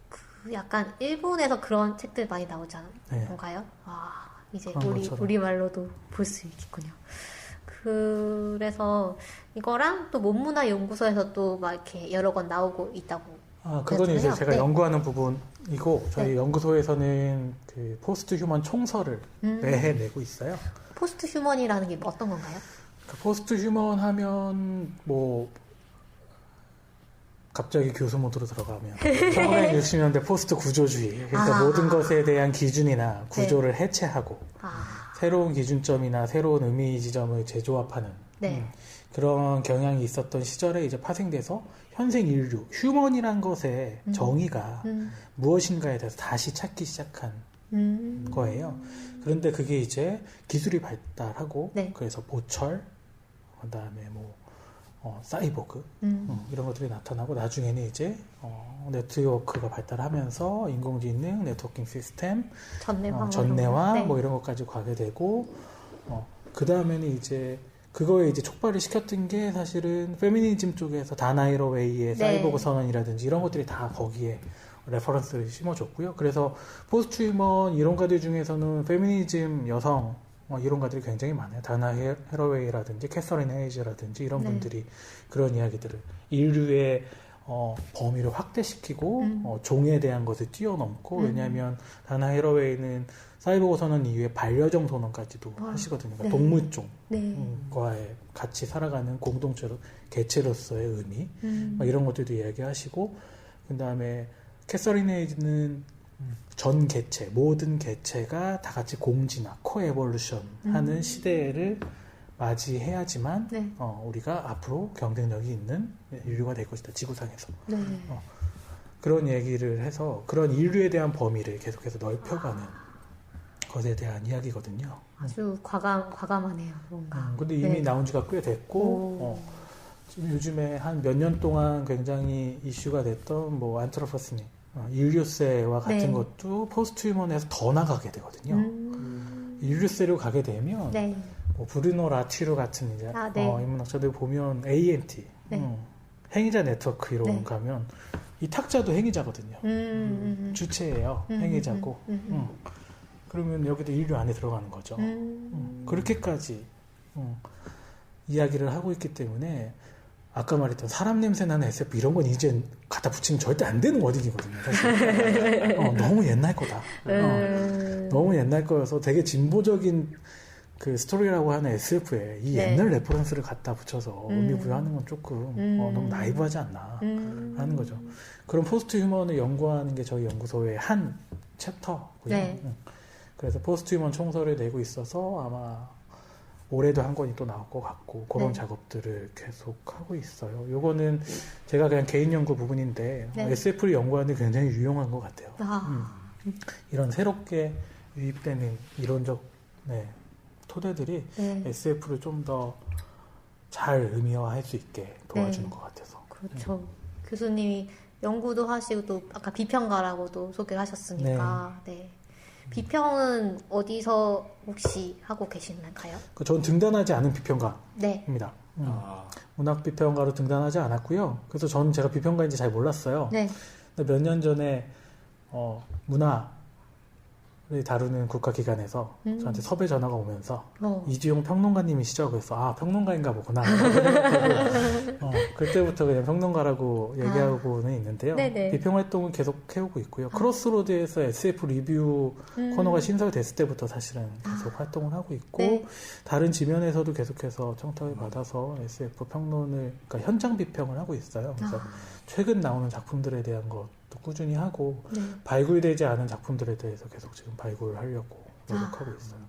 그 약간 일본에서 그런 책들 많이 나오지 네. 않은가요? 이제 그런 것처럼. 우리말로도 볼 수 있겠군요. 그래서 이거랑 또 몸문화연구소에서 또 막 이렇게 여러 권 나오고 있다고. 그건 이제 그렇군요. 제가 네. 연구하는 부분이고 저희 네. 연구소에서는 그 포스트 휴먼 총서를 매해 내고 있어요. 포스트 휴먼이라는 게 어떤 건가요? 그 포스트 휴먼 하면 뭐 갑자기 교수 모드로 들어가면 1960년대 포스트 구조주의, 그러니까 모든 것에 대한 기준이나 구조를 해체하고 새로운 기준점이나 새로운 의미 지점을 재조합하는 네. 그런 경향이 있었던 시절에 이제 파생돼서 현생 인류, 휴먼이란 것의 정의가 무엇인가에 대해서 다시 찾기 시작한 거예요. 그런데 그게 이제 기술이 발달하고 네. 그래서 보철, 그다음에 뭐 사이보그 이런 것들이 나타나고 나중에는 이제 네트워크가 발달하면서 인공지능, 네트워킹 시스템, 전내화 네. 뭐 이런 것까지 가게 되고 그 다음에는 이제 그거에 이제 촉발을 시켰던 게 사실은 페미니즘 쪽에서 다나이로 웨이의 네. 사이보그 선언이라든지 이런 것들이 다 거기에 레퍼런스를 심어줬고요. 그래서 포스트 휴먼 이론가들 중에서는 페미니즘, 여성 이론가들이 굉장히 많아요. 다나 헤러웨이라든지 캐서린 헤이즈라든지 이런 네. 분들이 그런 이야기들을 인류의 범위를 확대시키고 종에 대한 것을 뛰어넘고 왜냐하면 다나 헤러웨이는 사이보그 선언 이후에 반려종 선언까지도 하시거든요. 그러니까 네. 동물종과의 같이 살아가는 공동체로 개체로서의 의미 이런 것들도 이야기하시고 그 다음에 캐서린 헤이즈는 전 개체, 모든 개체가 다 같이 공진화, 코에볼루션 하는 시대를 맞이해야지만 네. 우리가 앞으로 경쟁력이 있는 인류가 될 것이다, 지구상에서. 네. 그런 얘기를 해서 그런 인류에 대한 범위를 계속해서 넓혀가는 것에 대한 이야기거든요. 아주 과감하네요, 뭔가. 근데 이미 네. 나온 지가 꽤 됐고, 지금 요즘에 한 몇 년 동안 굉장히 이슈가 됐던 뭐 안트로포스니, 인류세와 같은 네. 것도 포스트 휴먼에서 더 나가게 되거든요. 인류세로 가게 되면 네. 뭐 브루노 라티로 같은 이제 네. 인문학자들 보면 ANT 네. 행위자 네트워크 이론 네. 가면 이 탁자도 행위자거든요. 주체예요. 행위자고. 그러면 여기도 인류 안에 들어가는 거죠. 그렇게까지 이야기를 하고 있기 때문에 아까 말했던 사람 냄새 나는 SF 이런 건 이제 갖다 붙이면 절대 안 되는 워딩이거든요. 사실. 너무 옛날 거다. 너무 옛날 거여서 되게 진보적인 그 스토리라고 하는 SF에 이 네. 옛날 레퍼런스를 갖다 붙여서 의미 부여하는 건 조금 너무 나이브하지 않나 하는 거죠. 그런 포스트 휴먼을 연구하는 게 저희 연구소의 한 챕터고요. 네. 그래서 포스트 휴먼 총서를 내고 있어서 아마 올해도 한 권이 또 나올 것 같고 그런 네. 작업들을 계속 하고 있어요. 요거는 제가 그냥 개인 연구 부분인데 네. SF를 연구하는 데 굉장히 유용한 것 같아요. 이런 새롭게 유입되는 이론적 토대들이 네. SF를 좀 더 잘 의미화할 수 있게 도와주는 네. 것 같아서. 그렇죠. 교수님이 연구도 하시고 또 아까 비평가라고도 소개를 하셨으니까 네. 비평은 어디서 혹시 하고 계시나요? 전 등단하지 않은 비평가입니다. 네. 문학 비평가로 등단하지 않았고요. 그래서 저는 제가 비평가인지 잘 몰랐어요. 네. 근데 몇 년 전에 문화를 다루는 국가기관에서 저한테 섭외 전화가 오면서 이주용 평론가님이시죠? 그래서 평론가인가 보구나. 그때부터 그냥 평론가라고 얘기하고는 있는데요. 네네. 비평 활동은 계속 해오고 있고요. 크로스로드에서 SF 리뷰 코너가 신설됐을 때부터 사실은 계속 활동을 하고 있고 네. 다른 지면에서도 계속해서 청탁을 받아서 SF 평론을 그러니까 현장 비평을 하고 있어요. 그래서 최근 나오는 작품들에 대한 것도 꾸준히 하고 발굴되지 않은 작품들에 대해서 계속 지금 발굴을 하려고 노력하고 있어요.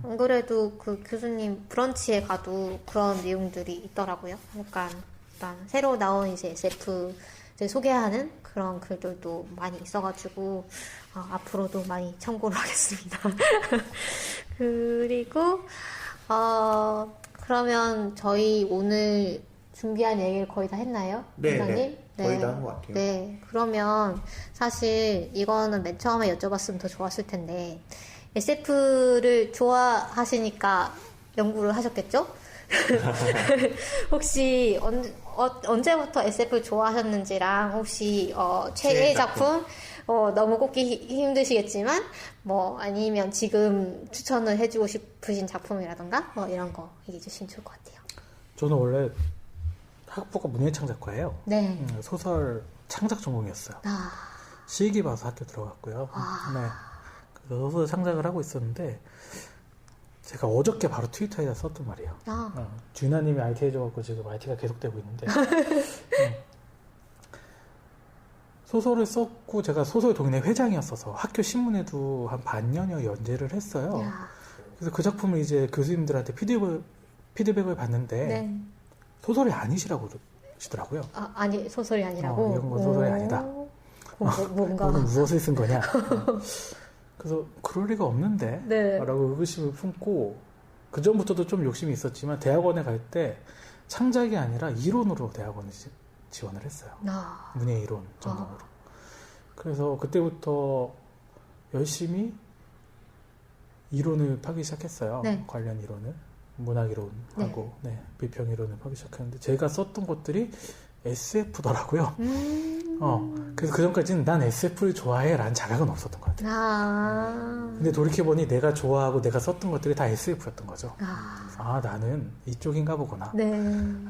안 그래도 그 교수님 브런치에 가도 그런 내용들이 있더라고요. 약간 일단 새로 나온 이제 SF 를 소개하는 그런 글들도 많이 있어가지고 앞으로도 많이 참고를 하겠습니다. 그리고 그러면 저희 오늘 준비한 얘기를 거의 다 했나요? 네, 원장님? 거의 다 한 것 같아요. 네, 그러면 사실 이거는 맨 처음에 여쭤봤으면 더 좋았을 텐데 SF를 좋아하시니까 연구를 하셨겠죠? 혹시 언제부터 SF를 좋아하셨는지랑 혹시 최애 작품 너무 꼽기 힘드시겠지만 뭐 아니면 지금 추천을 해주고 싶으신 작품이라던가 뭐 이런 거 얘기해 주시면 좋을 것 같아요. 저는 원래 학부가 문예창작과예요. 네. 소설 창작 전공이었어요. 시기 봐서 학교 들어갔고요. 네. 그래서 소설 창작을 하고 있었는데 제가 어저께 바로 트위터에다 썼단 말이에요. 준하님이 IT 해줘갖고 지금 IT가 계속되고 있는데 소설을 썼고 제가 소설 동네 회장이었어서 학교 신문에도 한 반년여 연재를 했어요. 그래서 그 작품을 이제 교수님들한테 피드백을 받는데 네. 소설이 아니시라고 그러시더라고요. 아니 소설이 아니라고? 이건 뭐 소설이 아니다. 뭔가 너는 무엇을 쓴 거냐? 그래서 그럴 리가 없는데 네. 라고 의구심을 품고 그 전부터도 좀 욕심이 있었지만 대학원에 갈 때 창작이 아니라 이론으로 대학원에 지원을 했어요. 문예 이론 전공으로. 그래서 그때부터 열심히 이론을 파기 시작했어요. 네. 관련 이론을. 문학 이론하고 비평 이론을 파기 시작했는데 제가 썼던 것들이 SF더라고요. 그래서 그 전까지는 난 SF를 좋아해 라는 자각은 없었던 것 같아요. 근데 돌이켜보니 내가 좋아하고 내가 썼던 것들이 다 SF였던 거죠. 나는 이쪽인가 보구나. 네.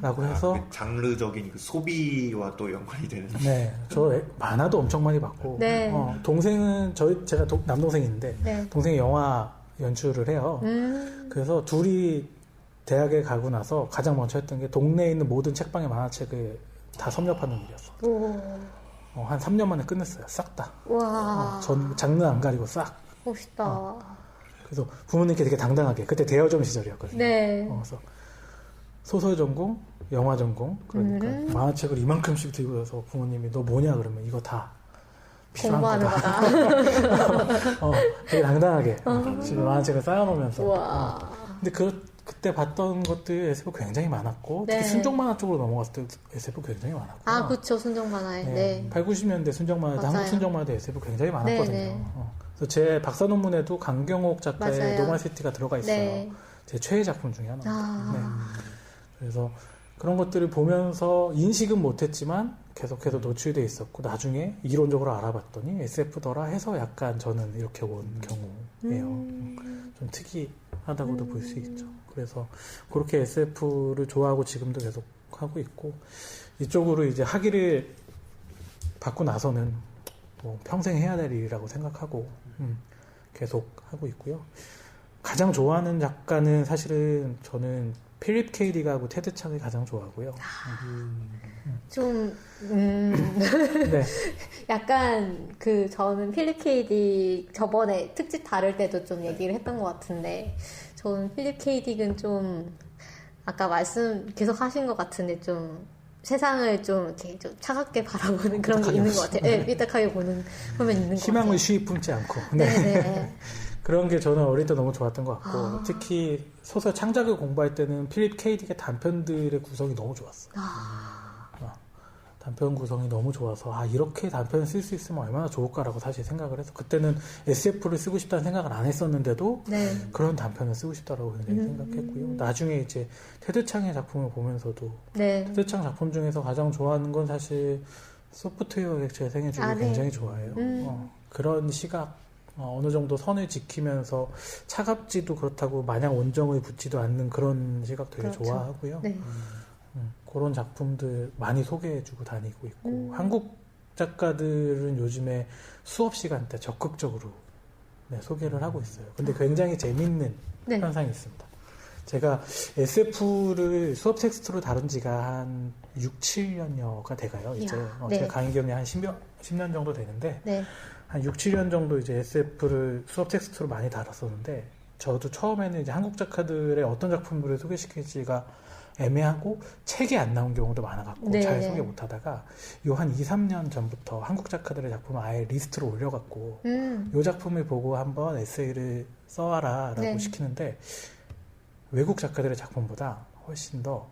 라고 해서 그 장르적인 그 소비와 또 연관이 되는. 네, 저 만화도 엄청 많이 봤고 네. 동생은 제가 남동생인데 네. 동생이 영화 연출을 해요. 그래서 둘이 대학에 가고 나서 가장 먼저 했던 게 동네에 있는 모든 책방의 만화책을 다 섭렵하는 일이었어. 한 3년 만에 끝냈어요. 싹 다. 와. 장르 안 가리고 싹. 멋있다. 그래서 부모님께 되게 당당하게 그때 대여점 시절이었거든요. 네. 그래서 소설 전공, 영화 전공, 그러니까 만화책을 이만큼씩 들고 와서 부모님이 너 뭐냐 그러면 이거 다 필요한 공부하는 거다. 되게 당당하게 집에 만화책을 쌓아놓으면서. 와. 근데 그때 봤던 것들이 SF 굉장히 많았고 네. 특히 순정 만화 쪽으로 넘어갔을 때 SF 굉장히 많았고. 그렇죠. 순정 만화에. 네. 8, 90년대 순정 만화도 맞아요. 한국 순정 만화도 SF 굉장히 많았거든요. 네. 그래서 제 박사 논문에도 강경옥 작가의 맞아요. 노멀시티가 들어가 있어요. 네. 제 최애 작품 중에 하나입니다. 네. 그래서 그런 것들을 보면서 인식은 못했지만 계속해서 노출돼 있었고 나중에 이론적으로 알아봤더니 SF더라 해서 약간 저는 이렇게 온 경우예요. 좀 특이하다고도 볼 수 있죠. 그래서 그렇게 SF를 좋아하고 지금도 계속 하고 있고 이쪽으로 이제 학위를 받고 나서는 뭐 평생 해야 될 일이라고 생각하고 계속 하고 있고요. 가장 좋아하는 작가는 사실은 저는 필립 K. 디크하고 테드 창을 가장 좋아하고요. 네. 약간 저는 필립 K. 디크 저번에 특집 다룰 때도 좀 얘기를 했던 것 같은데 저는 필립 K. 디크는 좀 아까 말씀 계속 하신 것 같은데 좀 세상을 좀 이렇게 좀 차갑게 바라보는 그런 게 있는 것 같아요. 네, 삐딱하게 보는 보면 있는 것 같아요. 희망을 쉬이 품지 않고. 네. 그런 게 저는 어릴 때 너무 좋았던 것 같고 특히 소설 창작을 공부할 때는 필립 K. 디크의 단편들의 구성이 너무 좋았어요. 단편 구성이 너무 좋아서 이렇게 단편을 쓸 수 있으면 얼마나 좋을까라고 사실 생각을 해서 그때는 SF를 쓰고 싶다는 생각을 안 했었는데도 그런 단편을 쓰고 싶다라고 굉장히 생각했고요. 나중에 이제 테드 창의 작품을 보면서도 테드 창 작품 중에서 가장 좋아하는 건 사실 소프트웨어 객체의 생애주를 굉장히 좋아해요. 그런 시각 어느 정도 선을 지키면서 차갑지도 그렇다고 마냥 온정을 붙지도 않는 그런 시각 되게 그렇죠. 좋아하고요. 네. 그런 작품들 많이 소개해주고 다니고 있고 한국 작가들은 요즘에 수업 시간 때 적극적으로 소개를 하고 있어요. 근데 굉장히 재밌는 현상이 있습니다. 제가 SF를 수업 텍스트로 다룬 지가 한 6, 7년여가 돼가요. 이제 제가 강의 경험이 한 10년 정도 되는데 한 6, 7년 정도 이제 SF를 수업 텍스트로 많이 다뤘었는데, 저도 처음에는 이제 한국 작가들의 어떤 작품들을 소개시킬지가 애매하고 책이 안 나온 경우도 많아갖고 네, 잘 네. 소개 못하다가 요 한 2, 3년 전부터 한국 작가들의 작품을 아예 리스트로 올려갖고 요 작품을 보고 한번 에세이를 써와라 라고 네. 시키는데, 외국 작가들의 작품보다 훨씬 더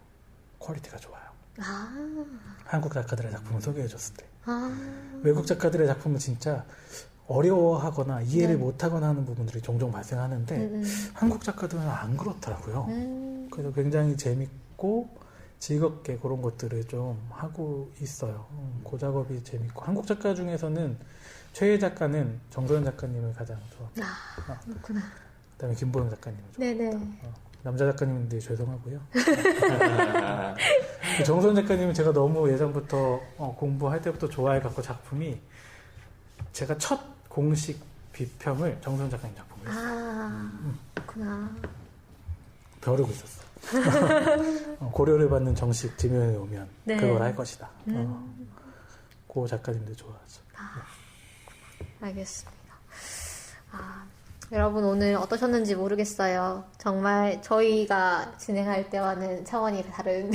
퀄리티가 좋아요. 아, 한국 작가들의 작품을 소개해줬을 때. 아, 외국 작가들의 작품은 진짜 어려워하거나 이해를 네. 못하거나 하는 부분들이 종종 발생하는데, 한국 작가들은 안 그렇더라고요. 그래서 굉장히 재밌고 즐겁게 그런 것들을 좀 하고 있어요. 그 작업이 재밌고, 한국 작가 중에서는 최애 작가는 정소연 작가님을 가장 좋아합니다. 그렇구나. 그다음에 김보영 작가님을 좋아합니다. 네네. 남자 작가님인데 죄송하고요. 정소연 작가님은 제가 너무 예전부터 공부할 때부터 좋아해갖고, 작품이 제가 첫 공식 비평을 정소연 작가님 작품을 했어요. 아, 그렇구나. 벼르고 있었어. 고려를 받는 정식 지면에 오면 네. 그걸 할 것이다. 그 작가님들 좋아하죠. 알겠습니다. 아, 여러분 오늘 어떠셨는지 모르겠어요. 정말 저희가 진행할 때와는 차원이 다른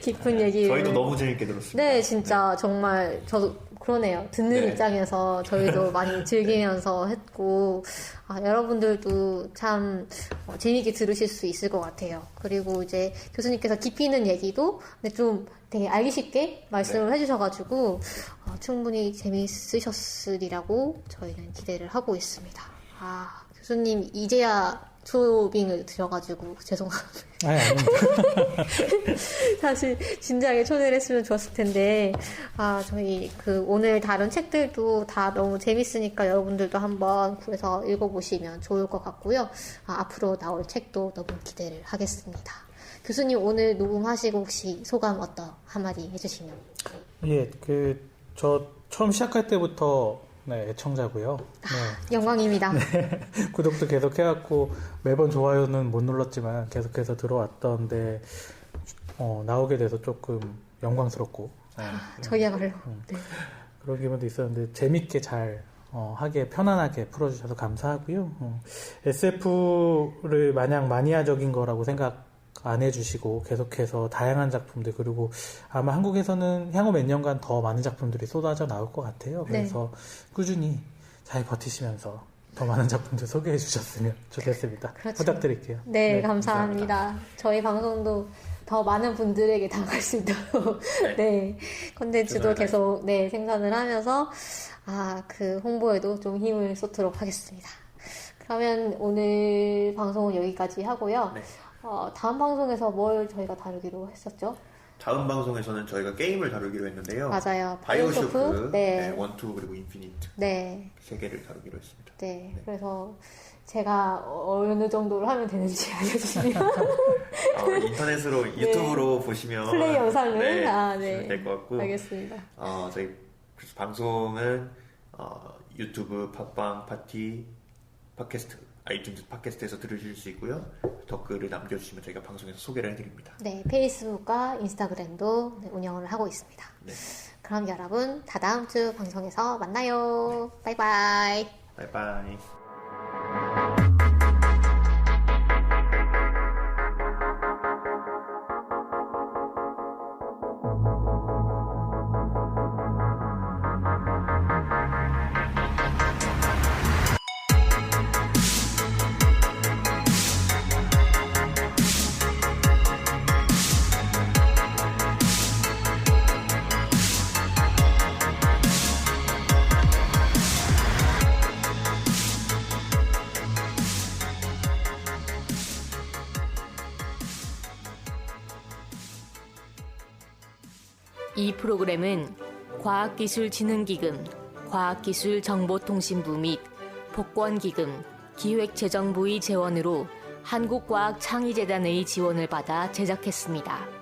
깊은 얘기를. 저희도 너무 재밌게 들었습니다. 네, 진짜 정말 저도 그러네요. 듣는 네. 입장에서 저희도 많이 즐기면서 했고, 여러분들도 참 재미있게 들으실 수 있을 것 같아요. 그리고 이제 교수님께서 깊이 있는 얘기도 근데 좀 되게 알기 쉽게 말씀을 해주셔가지고 충분히 재미있으셨으리라고 저희는 기대를 하고 있습니다. 교수님 이제야 초빙을 드려가지고 죄송합니다. 아닙니다. 사실 진지하게 초대를 했으면 좋았을 텐데, 저희 오늘 다룬 책들도 다 너무 재밌으니까 여러분들도 한번 구해서 읽어보시면 좋을 것 같고요. 앞으로 나올 책도 너무 기대를 하겠습니다. 교수님 오늘 녹음하시고 혹시 소감 한마디 해주시면. 예, 저 처음 시작할 때부터 애청자고요. 네. 영광입니다. 구독도 계속 해왔고, 매번 좋아요는 못 눌렀지만 계속해서 들어왔던데, 나오게 돼서 조금 영광스럽고, 저희야말로. 네. 그런 기분도 있었는데, 재밌게 잘 하게 편안하게 풀어주셔서 감사하고요. SF를 마냥 마니아적인 거라고 생각 안 해주시고 계속해서 다양한 작품들, 그리고 아마 한국에서는 향후 몇 년간 더 많은 작품들이 쏟아져 나올 것 같아요. 그래서 꾸준히 잘 버티시면서 더 많은 작품들 소개해 주셨으면 좋겠습니다. 그렇죠. 부탁드릴게요. 네, 감사합니다. 저희 방송도 더 많은 분들에게 다가갈 수 있도록 네, 콘텐츠도 계속 생산을 하면서 그 홍보에도 좀 힘을 쏟도록 하겠습니다. 그러면 오늘 방송은 여기까지 하고요. 네. 다음 방송에서 뭘 저희가 다루기로 했었죠? 다음 방송에서는 저희가 게임을 다루기로 했는데요. 맞아요. 바이오쇼크, 네. 1, 2 그리고 인피니트 네. 3개를 다루기로 했습니다. 네. 그래서 제가 어느 정도로 하면 되는지 알려주시면 인터넷으로 유튜브로 보시면 플레이 영상을 될 것 같고, 알겠습니다. 저희 방송은 유튜브, 팟빵, 파티, 팟캐스트, 아이튠즈 팟캐스트에서 들으실 수 있고요. 댓글을 남겨주시면 저희가 방송에서 소개를 해드립니다. 네, 페이스북과 인스타그램도 운영을 하고 있습니다. 네. 그럼 여러분 다다음 주 방송에서 만나요. 바이바이. 바이바이. 이 프로그램은 과학기술진흥기금, 과학기술정보통신부 및 복권기금, 기획재정부의 재원으로 한국과학창의재단의 지원을 받아 제작했습니다.